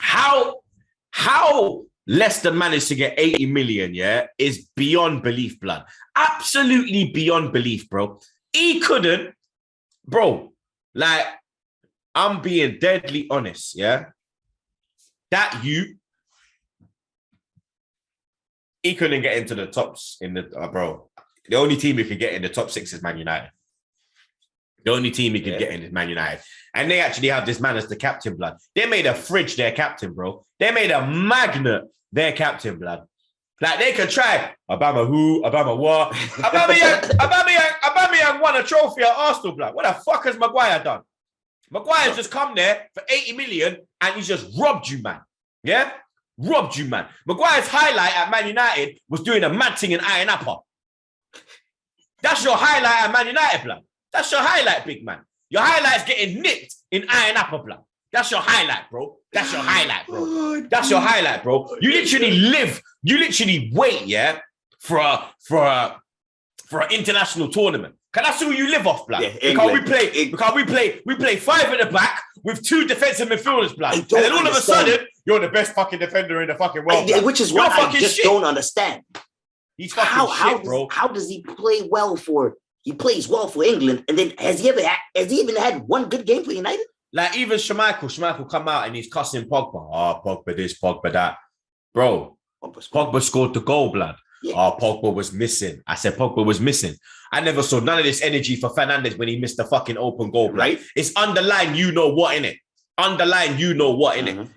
How Leicester managed to get 80 million, yeah, is beyond belief, blood. Absolutely beyond belief, bro. He couldn't, bro, like, I'm being deadly honest, yeah? He couldn't get into the tops in the, bro. The only team who can get in the top 6 is Man United. The only team he can get in is Man United. And they actually have this man as the captain, blood. They made a fridge their captain, bro. They made a magnet their captain, blood. Like, they could try Obama who, Obama what. Aubameyang won a trophy at Arsenal, blood. What the fuck has Maguire done? Maguire's just come there for 80 million and he's just robbed you, man. Yeah? Robbed you, man. Maguire's highlight at Man United was doing a mad thing in Iron Apple. That's your highlight at Man United, blood. That's your highlight, big man. Your highlight's getting nicked in Iron Apple, blood. That's your highlight, bro. That's your highlight, bro. That's your highlight, bro. You literally wait, yeah, for an international tournament. Cause that's who you live off, blood. Yeah, because we play 5 at the back with 2 defensive midfielders, blood. And then all of a sudden, you're the best fucking defender in the fucking world. Which is what I just don't understand. He's fucking shit, bro. How does he play well for? He plays well for England, and then has he even had one good game for United? Like even Schmeichel come out and he's cussing Pogba. Oh, Pogba this, Pogba that, bro. Pogba scored the goal, blood. Yeah. Oh, Pogba was missing. I said Pogba was missing. I never saw none of this energy for Fernandes when he missed the fucking open goal, blood. Right? It's underlined, you know what in it. Underline, you know what in it.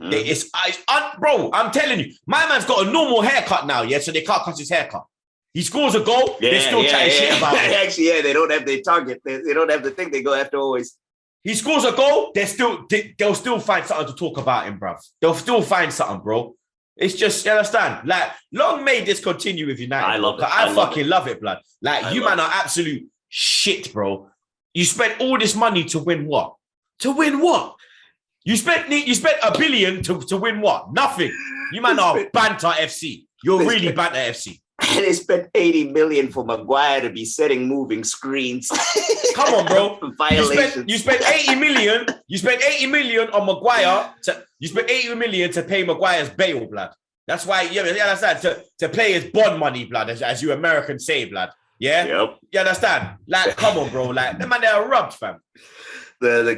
Bro, I'm telling you, my man's got a normal haircut now, yeah, so they can't cut his haircut. He scores a goal, they're still chatting shit about it. Actually, yeah, they don't have their target. They don't have the thing they go after always. He scores a goal, they'll still find something to talk about him, bruv. They'll still find something, bro. It's just, you understand? Like, long may this continue with United. I fucking love it, blood. Like, you man are absolute shit, bro. You spent all this money to win what? To win what? You spent $1 billion to win what? Nothing. You man are Banter FC. You're really Banter FC. And they spent 80 million for Maguire to be setting moving screens. Come on, bro. You spent 80 million. You spent 80 million on Maguire. You spent 80 million to pay Maguire's bail, blood. That's why, you understand? To pay his bond money, blood, as you Americans say, blood. Yeah? Yep. You understand? Like, come on, bro. Like, the man, they are robbed, fam. The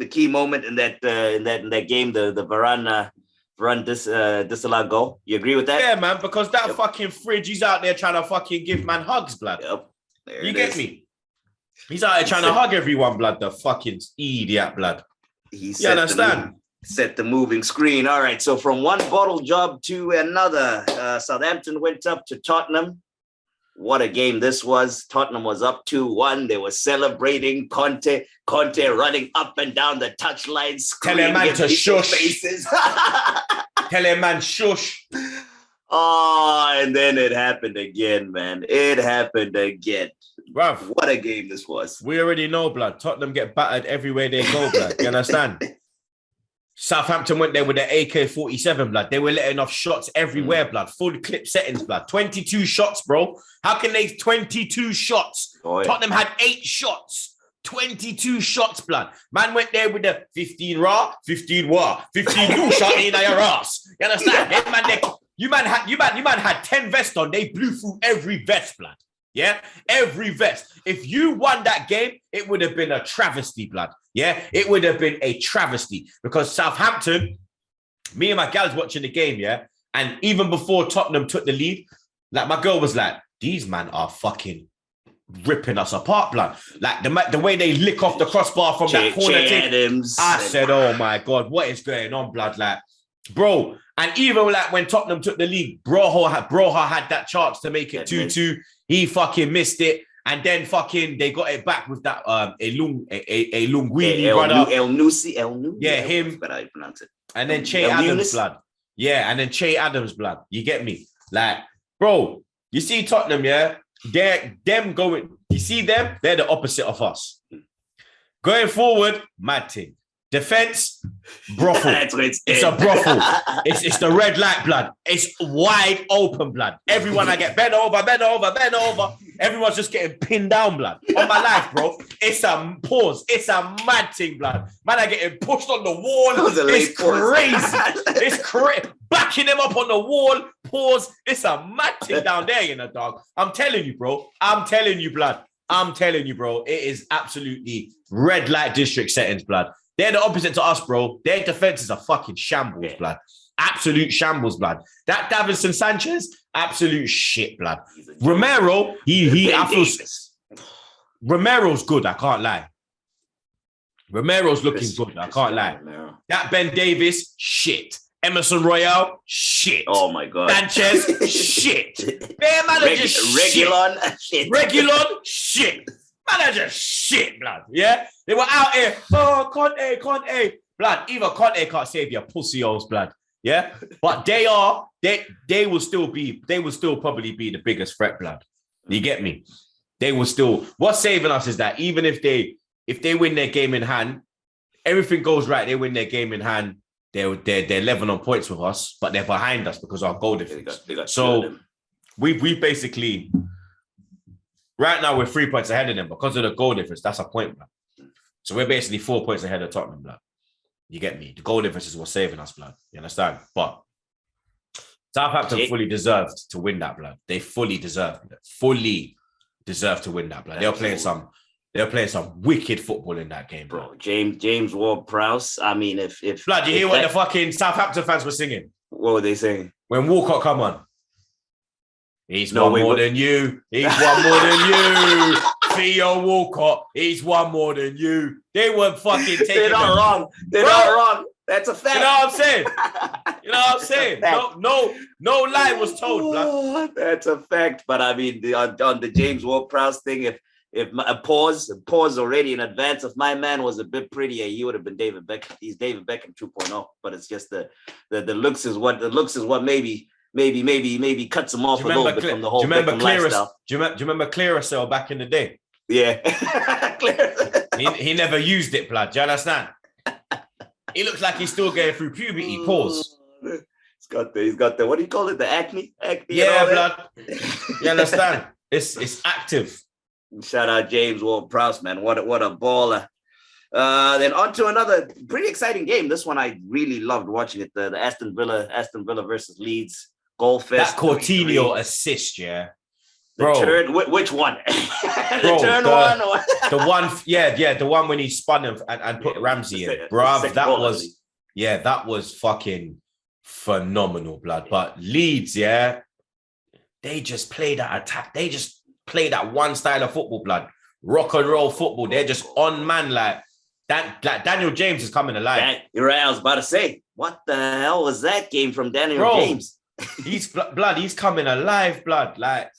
key moment in that game, the Varane disallowed goal. You agree with that? Yeah, man, because that fucking fridge, he's out there trying to fucking give man hugs, blood. Yep. You get me? He's out there trying to hug everyone, blood. The fucking idiot, blood. You understand? Set the moving screen. All right. So from one bottle job to another, Southampton went up to Tottenham. What a game this was. Tottenham was up 2-1. They were celebrating Conte running up and down the touchline, screaming man in to people's shush. faces. Tell him, man, shush. Oh, and then it happened again, man. It happened again. Bruv, what a game this was. We already know, blood. Tottenham get battered everywhere they go, blood. You understand? Southampton went there with the AK-47, blood. They were letting off shots everywhere, blood. Full clip settings, blood. 22 shots, bro. How can they 22 shots? Oh, yeah. Tottenham had 8 shots. 22 shots, blood. Man went there with the 15 raw, 15 war, 15 you shot in your ass. You understand? You man had 10 vests on. They blew through every vest, blood. Yeah, every vest. If you won that game, it would have been a travesty, blood. Yeah, it would have been a travesty because Southampton, me and my gals watching the game, yeah, and even before Tottenham took the lead, like my girl was like, these man are fucking ripping us apart, blood. Like the way they lick off the crossbar from that corner thing. I said, oh my God, what is going on, blood? Like, bro, and even like when Tottenham took the lead, Broha had that chance to make it 2-2. He fucking missed it. And then fucking they got it back with that Elunguini brother. El Nusi. Yeah, him. But I pronounce it. And then Che Adams, blood. Yeah, and then Che Adams, blood. You get me? Like, bro, you see Tottenham, yeah? You see them? They're the opposite of us. Going forward, mad thing. Defense, brothel. It's a brothel. It's the red light, blood. It's wide open, blood. Everyone I get bend over. Everyone's just getting pinned down, blood. On my life, bro. It's a pause. It's a mad thing, blood. Man, I getting pushed on the wall. It's crazy. It's crazy. Backing them up on the wall. Pause. It's a mad thing down there, you know, dog. I'm telling you, bro. I'm telling you, blood. I'm telling you, bro. It is absolutely red light district settings, blood. They're the opposite to us, bro. Their defense is a fucking shambles, blood. Absolute shambles, blood. That Davinson Sanchez, absolute shit, blood. Romero, Romero's good, I can't lie. Romero's looking good, I can't lie. That Ben Davis, shit. Emerson Royale, shit. Oh my God. Sanchez, shit. Their manager, shit. Regulon, shit. Manager, shit, blood. Yeah? They were out here. Oh, Conte. Blood, even Conte can't save your pussy holes, blood. Yeah? But they will still probably be the biggest threat, blood. You get me? They will still. What's saving us is that even if they win their game in hand, everything goes right, they win their game in hand, they're level on points with us, but they're behind us because our goal difference. So we basically. Right now, we're 3 points ahead of them because of the goal difference. That's a point, blood. So we're basically 4 points ahead of Tottenham, blood. You get me? The goal difference is what's saving us, blood. You understand? But Southampton fully deserved to win that, blood. They fully deserved it. Fully deserved to win that, blood. They were playing some wicked football in that game, bro. James Ward-Prowse. I mean, if blood, you hear what the fucking Southampton fans were singing? What were they saying? When Walcott come on. He's one more than you. He's one more than you. Theo Walcott. He's one more than you. They weren't fucking taking They're not wrong. They're not wrong. That's a fact. You know what I'm saying? You know what I'm saying? No lie was told, blood. That's a fact. But I mean, on the James Ward-Prowse thing, if a pause already in advance, if my man was a bit prettier, he would have been David Beckham. He's David Beckham 2.0. But it's just the looks is what maybe cuts him off a little bit from the whole Beckham lifestyle. Do you remember Clearasil back in the day? Yeah. he never used it, blood. Do you understand? He looks like he's still going through puberty. Pause. He's got the what do you call it? The acne? Yeah, blood. You understand? It's active. Shout out James Ward-Prowse, man. What a baller. Then on to another pretty exciting game. This one I really loved watching it. The Aston Villa versus Leeds goalfest. That Coutinho assist, yeah. Which one? The turn one? Or? The one, the one when he spun and put Ramsey in. Bruv, that was fucking phenomenal, blood. But Leeds, yeah, they just play that attack. They just play that one style of football, blood. Rock and roll football. They're just on man like Daniel James is coming alive. You're right. I was about to say, what the hell was that game from Daniel James? He's blood. He's coming alive, blood. Like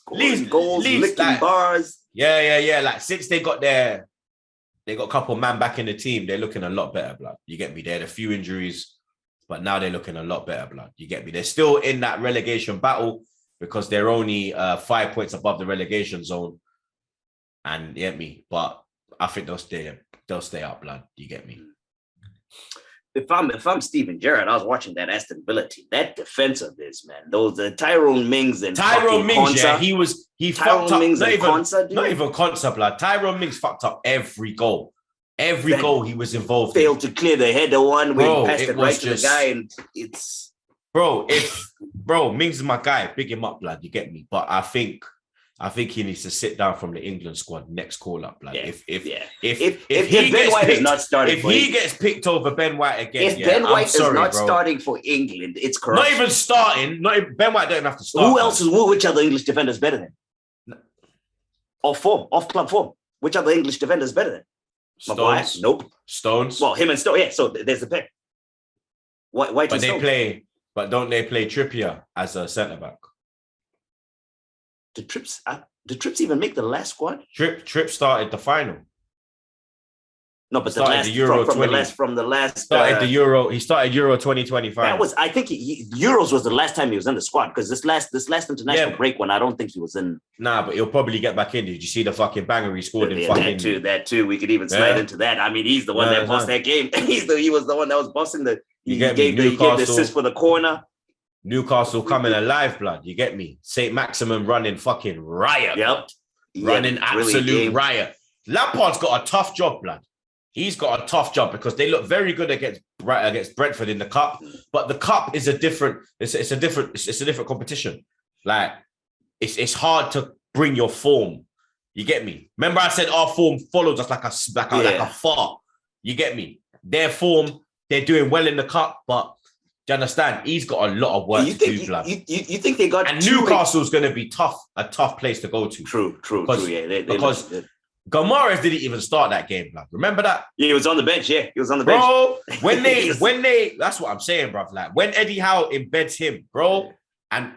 Scoring goals, licking like, bars. Yeah. Like since they got a couple man back in the team, they're looking a lot better, blood. You get me? They had a few injuries, but now they're looking a lot better, blood. You get me? They're still in that relegation battle because they're only 5 points above the relegation zone. And you get me? But I think they'll stay up, blood. You get me? If I'm Steven Gerrard, I was watching that Aston Villa team. That defense of this, man. Those Tyrone Mings and Tyrone Mings, Konsa. he fucked up. Mings and Konsa, dude. Not even Konsa, blood. Tyrone Mings fucked up every goal. Every goal he was involved failed to clear the header one where he passed it right to the guy, and it's Mings is my guy. Big him up, blood. You get me? But I think he needs to sit down from the England squad next call up. Like if Ben White is not starting, if he gets picked over Ben White again, Ben White is not starting for England, it's correct. Not even starting. Ben White don't have to start. Who else is? Which other English defender is better than? Off club form. Which other English defender is better than? Stones. Nope. Stones. Well, him and Stones. Yeah. So there's the pick. White. But don't they play Trippier as a centre back? Did Troopz even make the last squad? Troopz started the final. No, but the last from the last started the Euro. He started Euro 2025. That was, I think, Euros was the last time he was in the squad, because this last international break one, I don't think he was in. Nah, but he'll probably get back in. Did you see the fucking banger he scored in fucking? That too. We could even slide into that. I mean, he's the one that bossed that game. He was the one that was bossing the. He gave the assist for the corner. Newcastle coming alive, blood. You get me? St. Maximin running fucking riot. Yep. Running absolute riot. Lampard's got a tough job, blood. He's got a tough job because they look very good against Brentford in the cup, but the cup is a different competition. Like it's hard to bring your form. You get me? Remember I said our form follows us like a fart. You get me? Their form, they're doing well in the cup, but do you understand? He's got a lot of work to do, blood. You think they got? And Newcastle's going to be a tough place to go to. True. Yeah, because Gomares didn't even start that game, blood. Remember that? Yeah, he was on the bench. Yeah, he was on the bench. Bro, when they, that's what I'm saying, bro. Like when Eddie Howe embeds him, bro, and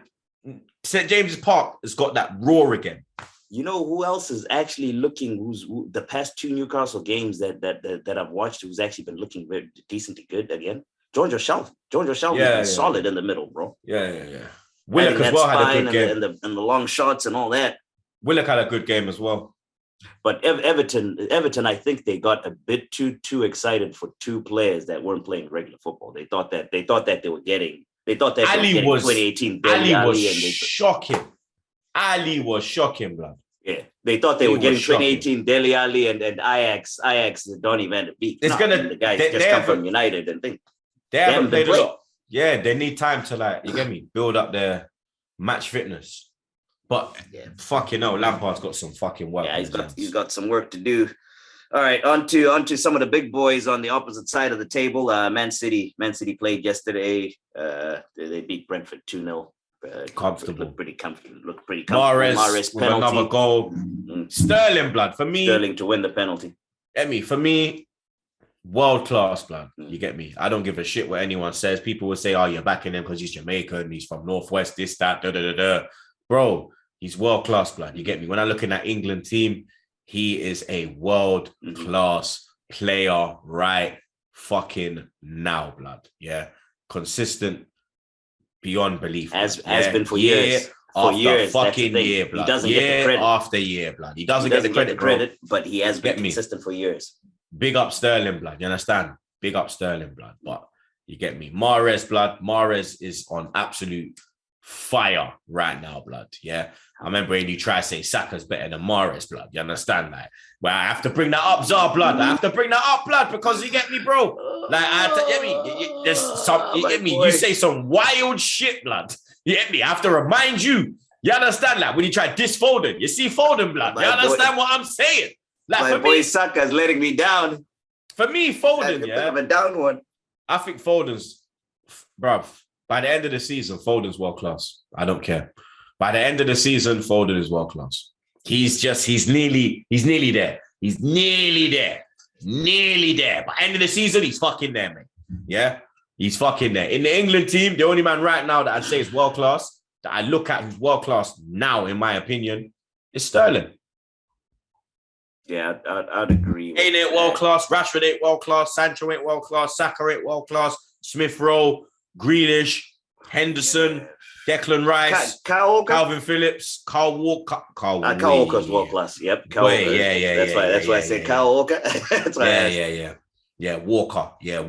St. James's Park has got that roar again. You know who else is actually looking? Who the past two Newcastle games that I've watched, who's actually been looking very decently good again? George Shelf. Has been solid in the middle, bro. Yeah. Willock as well had a good game. And the long shots and all that. Willock had a good game as well. But Everton, I think they got a bit too excited for two players that weren't playing regular football. They thought that they were getting 2018 Ali was shocking. Ali was shocking, blood. Yeah, they thought they were getting 2018 Dele Alli and Ajax Donny van de Beek. The guys just come from United and think they haven't played a lot. Yeah, they need time to you get me, build up their match fitness. But fucking hell, Lampard's got some fucking work. Yeah, he's got some work to do. All right, on to some of the big boys on the opposite side of the table. Man City played yesterday. They beat Brentford 2-0. Comfortable. Looked pretty comfortable. Mahrez with another goal. Sterling, blood. For me, Sterling to win the penalty. For me, world class, blood. You get me? I don't give a shit what anyone says. People will say, "Oh, you're backing him because he's Jamaican, he's from Northwest, this, that, da." Bro, he's world class, blood. You get me? When I look in that England team, he is a world class player right fucking now, blood. Yeah, consistent beyond belief. Has been for years. For years, fucking year, blood. He doesn't get the credit after year, blood. He doesn't get the credit, but he has been consistent for years. Big up Sterling, blood. You understand? Big up Sterling, blood. But you get me? Mahrez, blood. Mahrez is on absolute fire right now, blood. Yeah. I remember when you try to say Saka's better than Mahrez, blood. You understand that? Well, I have to bring that up, Zar, blood. I have to bring that up, blood, because you get me, bro. You say some wild shit, blood. You get me? I have to remind you. You understand that? When you try to diss Foden, you see Foden, blood. You understand what I'm saying? My boy Saka's letting me down. For me, Foden, bit of a down one. I think Foden's, bruv, by the end of the season, Foden's world class. I don't care. By the end of the season, Foden is world class. He's nearly there. He's nearly there. By the end of the season, he's fucking there, man. Yeah? He's fucking there. In the England team, the only man right now that I'd say is world class, that I look at who's world class now, in my opinion, is Sterling. Yeah, I'd agree. Ain't world class. Rashford ain't world class. Sancho ain't world class. Saka ain't world class. Smith Rowe, Grealish, Henderson, Declan Rice, Calvin Phillips, Kyle Walker. Kyle Walker's world class. Yep. That's why I said Kyle Walker. That's why Yeah, Walker. Yeah,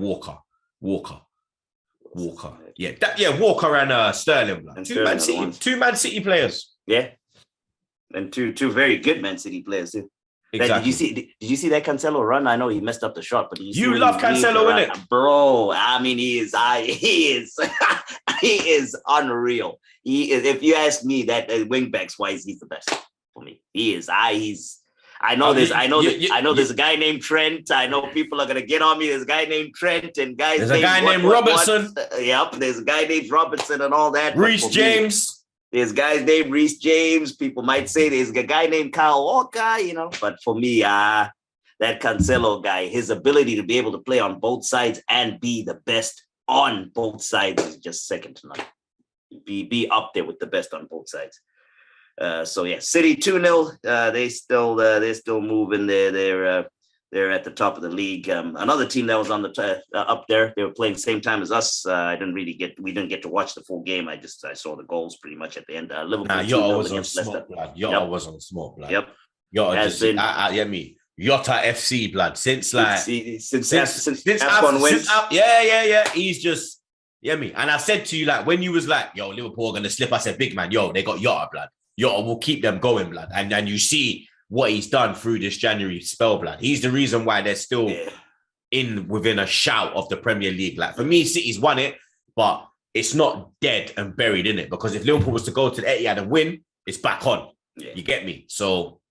Walker and Sterling. And Two Man City players. Yeah. And two very good Man City players too. Exactly. Did you see that Cancelo run? I know he messed up the shot, but you love Cancelo, innit? Bro, I mean, he is he is unreal. He is, if you ask me, that wing-backs wise, he's the best for me. He is. I know there's a guy named Trent. I know people are gonna get on me. There's a guy named Trent and guys. There's a guy named Robertson. Yep, there's a guy named Robertson and all that. Reece James. There's guys named Reece James. People might say there's a guy named Kyle Walker, but for me, that Cancelo guy, his ability to be able to play on both sides and be the best on both sides is just second to none. Be up there with the best on both sides. So yeah, City 2-0. They're still moving. They're at the top of the league. Another team that was on the up there. They were playing the same time as us. We didn't get to watch the full game. I saw the goals pretty much at the end. Liverpool. Yotta was on smoke, blood. Yotta was on smoke, blood. Yep. Yotta has been. Yotta FC, blood. Since AFCON wins. He's just. And I said to you, like, when you was like, yo, Liverpool are gonna slip. I said, big man, yo, they got Yotta, blood. Yotta will keep them going, blood. And you see what he's done through this January spell, blood. He's the reason why they're still within a shout of the Premier League. Like, for me, City's won it, but it's not dead and buried in it, because if Liverpool was to go to the Etihad and win, it's back on. Yeah. You get me? So,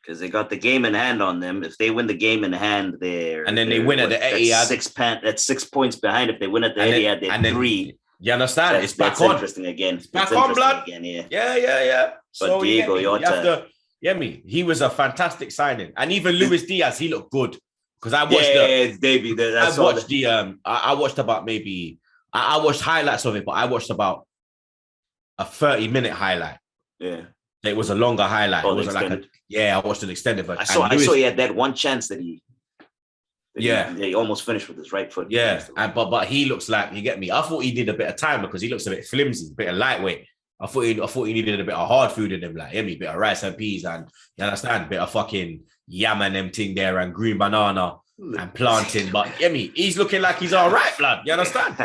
because they got the game in hand on them. If they win the game in hand, they win at the Etihad. That's 6 points behind. If they win at the Etihad, they're 3. You understand? It's back on. Interesting again. It's back on, blood. Again, yeah. Yeah. But so Diego Yotta. He was a fantastic signing, and even Luis Diaz, he looked good, because I watched I watched highlights of it, but I watched about a 30-minute highlight. Yeah, it was a longer highlight. Oh, it was I watched an extended version. I saw he had that one chance that he almost finished with his right foot. Yeah, but he looks like, you get me. I thought he did a bit of time, because he looks a bit flimsy, a bit of lightweight. I thought he needed a bit of hard food in him, like a bit of rice and peas, and you understand, a bit of fucking yam and them thing there, and green banana and plantain. But he's looking like he's all right, blood. You understand?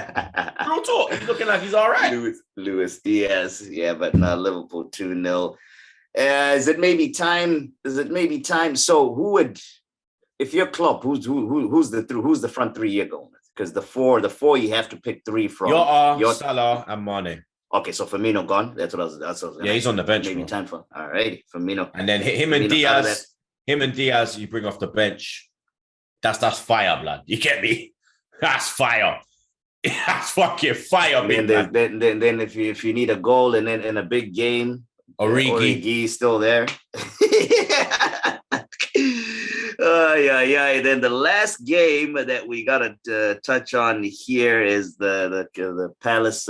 Real talk. He's looking like he's all right. Luis Diaz, but no, Liverpool 2-0. Is it maybe time? So who would, if you're Klopp, who's the front three you're going with? Because the four you have to pick 3 from. Yotta, Salah, and Mane. Okay, so Firmino gone. That's what I was. He's on the bench. Maybe time for. All right, Firmino. And then him and Diaz, you bring off the bench. That's fire, blood. You get me? That's fire. That's fucking fire, big man. Then if you need a goal and then in a big game, Origi's still there. Yeah. Then the last game that we gotta touch on here is the Palace.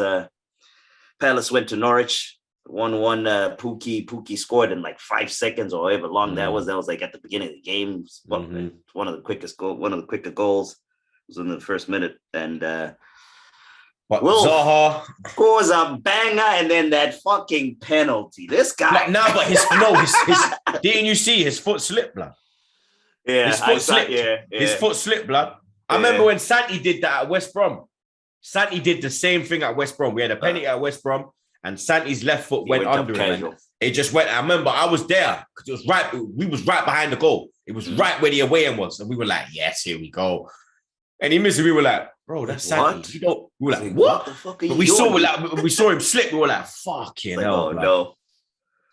Palace went to Norwich, 1-1. Pookie scored in like 5 seconds or however long that was. That was like at the beginning of the game. One of the quicker goals. It was in the first minute. And Zaha scores a banger, and then that fucking penalty. This guy. But his didn't you see his foot slipped, blood? Yeah, his foot slipped. Yeah. His foot slipped, blood. I remember when Santi did that at West Brom. Santi did the same thing at West Brom. We had a penalty at West Brom, and Santi's left foot went under him. It just went. I remember I was there, because it was right. We was right behind the goal. It was right where the away end was, and we were like, "Yes, here we go." And he missed it. We were like, "Bro, that's Santi." We were like, "What the fuck are you doing?" We saw him slip. We were like, "Fucking hell, no!"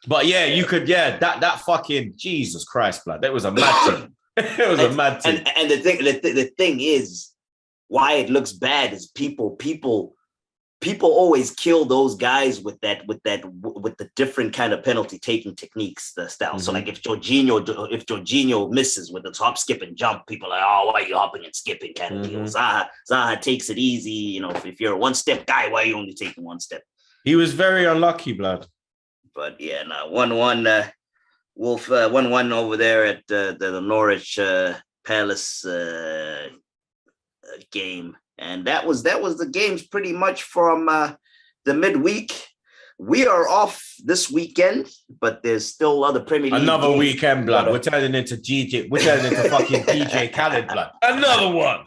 But yeah, you could. Yeah, that fucking Jesus Christ, blood. That was a mad thing. It was a mad thing. And the thing is, why it looks bad is people always kill those guys with the different kind of penalty taking techniques, the style. So like if Jorginho misses with the hop, skip, and jump, people are like, oh, why are you hopping and skipping kind of deal. Zaha takes it easy. If you're a one-step guy, why are you only taking one step? He was very unlucky, blood. But yeah, no, 1-1. Wolf 1-1 over there at the Norwich Palace game, and that was the games pretty much from the midweek. We are off this weekend, but there's still other Premier League Another games. weekend, blood. We're turning into GJ. We're turning into fucking DJ Khaled, blood. Another one.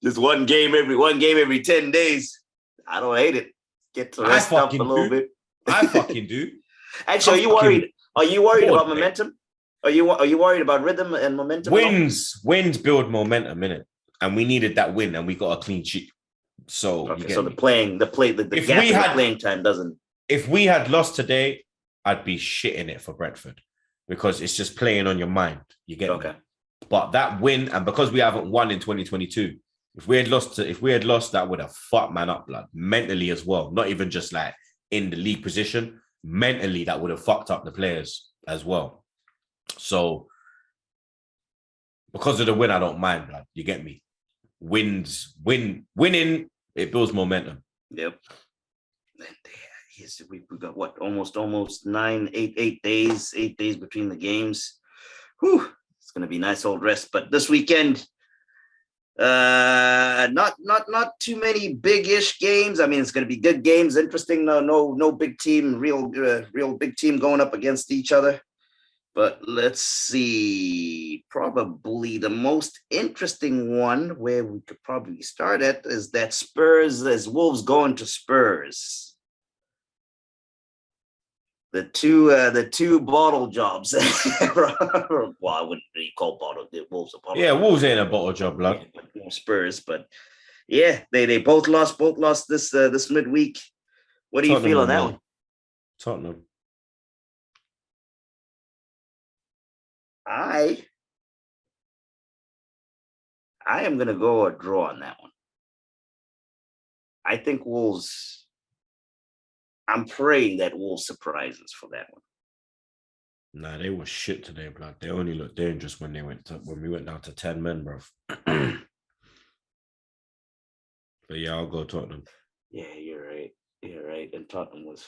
Just one game every 10 days. I don't hate it. Get to rest up a little bit. I fucking do. Actually, are you worried? Are you worried about momentum? Are you worried about rhythm and momentum? Wins build momentum, innit? And we needed that win, and we got a clean sheet. So okay, so the gap in the playing time doesn't. If we had lost today, I'd be shitting it for Brentford because it's just playing on your mind. You get me? But that win, and because we haven't won in 2022, if we had lost, that would have fucked man up, blood, mentally as well. Not even just like in the league position, mentally that would have fucked up the players as well. So because of the win, I don't mind, blood. You get me? Winning, it builds momentum. Yep. We got what, almost 8 days between the games. Whew, it's gonna be nice old rest. But this weekend, not too many big-ish games. I mean, it's gonna be good games, interesting. No big team, real big team going up against each other. But let's see, probably the most interesting one where we could probably start at is that Wolves going to Spurs. The two bottle jobs. Well, I wouldn't really call Wolves a bottle. Yeah, Wolves ain't a bottle job, blood. Spurs, but yeah, they both lost this midweek. What do you feel on that one? Tottenham. I am going to go a draw on that one. I think Wolves, I'm praying that Wolves surprise us for that one. Nah, they were shit today, blood. They only looked dangerous when we went down to 10 men, bro. But yeah, I'll go Tottenham. Yeah, you're right. And Tottenham was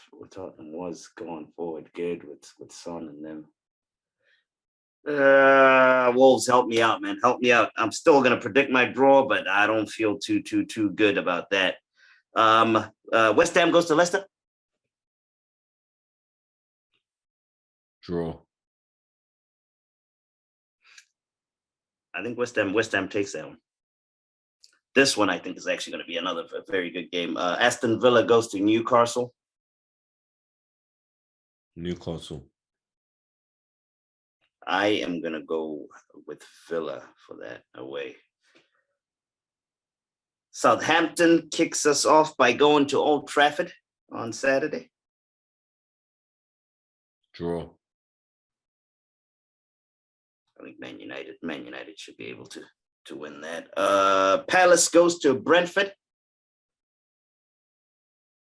going forward good with Son and them. Wolves, help me out, man. Help me out. I'm still gonna predict my draw, but I don't feel too good about that. West Ham goes to Leicester. Draw. I think West Ham takes that one. This one I think is actually going to be another very good game. Aston Villa goes to Newcastle. Newcastle. I am going to go with Villa for that away. Southampton kicks us off by going to Old Trafford on Saturday. Draw. I think Man United should be able to win that. Palace goes to Brentford.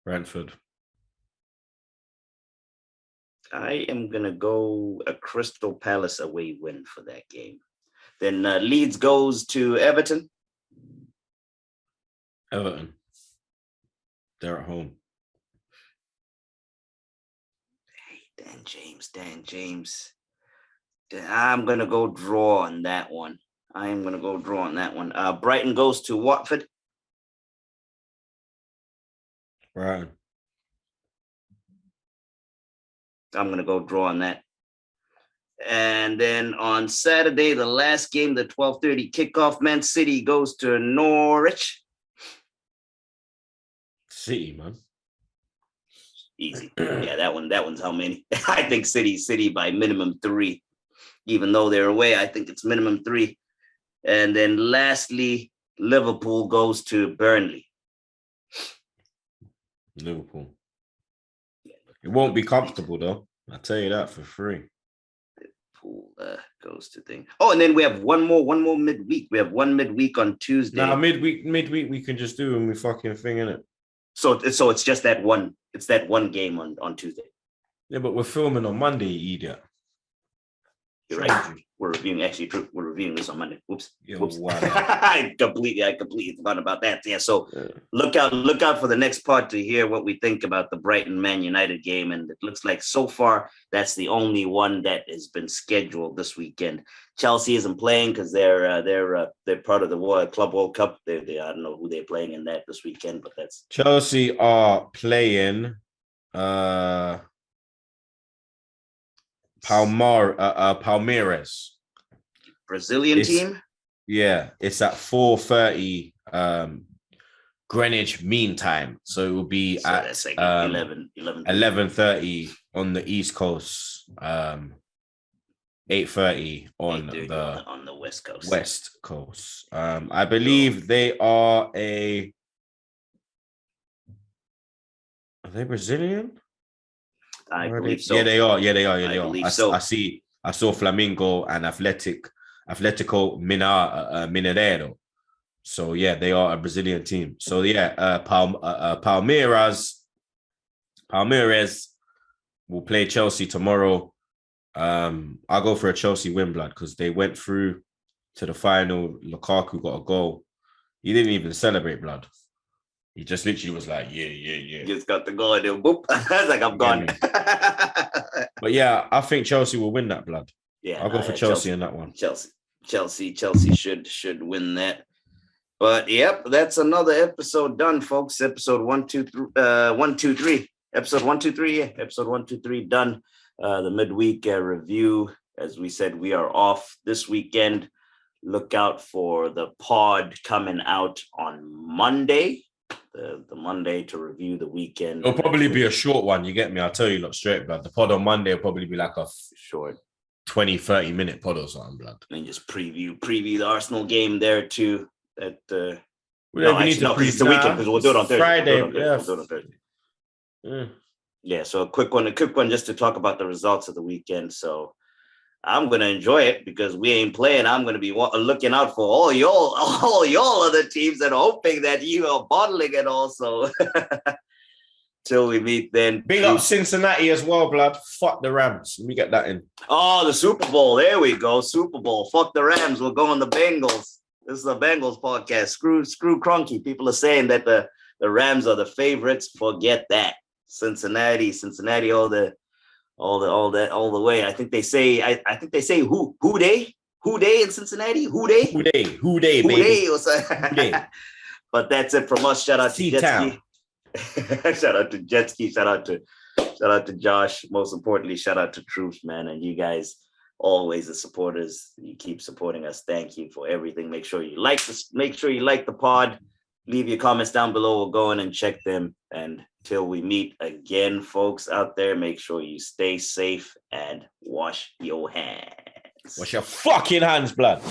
Brentford. I am going to go a Crystal Palace away win for that game. Then Leeds goes to Everton. Everton. They're at home. Hey, Dan James. I'm going to go draw on that one. Brighton goes to Watford. Brighton. I'm going to go draw on that. And then on Saturday, the last game, the 12:30 kickoff, Man City goes to Norwich. City, man. Easy. Yeah, that one's how many? I think City by minimum 3. Even though they're away, I think it's minimum 3. And then lastly, Liverpool goes to Burnley. Liverpool. It won't be comfortable, though. I'll tell you that for free. Liverpool goes to thing. Oh, and then we have one more midweek. We have one midweek on Tuesday. Nah, midweek we can just do when we fucking thing, innit? So it's just that one. It's that one game on Tuesday. Yeah, but we're filming on Monday, you idiot. You're right. We're reviewing we're reviewing this on Monday. Oops. Oops. Wow. I completely forgot about that. Yeah. So look out for the next part to hear what we think about the Brighton Man United game. And it looks like so far that's the only one that has been scheduled this weekend. Chelsea isn't playing because they're part of the Club World Cup. They I don't know who they're playing in that this weekend, but that's Chelsea are playing Palmeiras. Brazilian team. Yeah, it's at 4:30 Greenwich Mean Time. So it will be at that's like 11:30 on the East Coast, 8:30 on the West Coast. West Coast. I believe they are they Brazilian? I believe so. Yeah, they are. I saw Flamengo and Atletico Mineiro. So yeah, they are a Brazilian team. So yeah, Palmeiras will play Chelsea tomorrow. I'll go for a Chelsea win, blood, because they went through to the final. Lukaku got a goal. He didn't even celebrate, blood. He just literally was like, yeah. Just got the goal and then boop. I was like, I'm gone. But yeah, I think Chelsea will win that, blood. Yeah, I'll go for Chelsea in that one. Chelsea should win that. But yep, that's another episode done, folks. Episode 123. Episode 123. Yeah, episode 123 done. The midweek review. As we said, we are off this weekend. Look out for the pod coming out on Monday. The Monday to review the weekend. It'll probably be a short one. You get me? I'll tell you, look, straight, blood. The pod on Monday will probably be like a short 20-30 minute pod or something, blood. And just preview the Arsenal game there too. That we don't need to preview it's the weekend because we'll do it on Thursday. Friday. We'll do it on Thursday. Yeah, so a quick one just to talk about the results of the weekend. So I'm gonna enjoy it because we ain't playing. I'm gonna be looking out for all y'all other teams and hoping that you are bottling it also. Till we meet then. Big up Cincinnati as well, blood. Fuck the Rams. Let me get that in. Oh, the Super Bowl. There we go. Super Bowl. Fuck the Rams. We're going the Bengals. This is a Bengals podcast. Screw Cronky. People are saying that the Rams are the favorites. Forget that. Cincinnati all the way. I think they say who they in Cincinnati? Who they, baby. But that's it from us. Shout out to Jetski. Shout out to Jetski. Shout out to Josh. Most importantly, shout out to Troopz, man. And you guys always the supporters. You keep supporting us. Thank you for everything. Make sure you like the pod. Leave your comments down below. We'll go in and check them. And till we meet again, folks out there, make sure you stay safe and wash your hands. Wash your fucking hands, blood.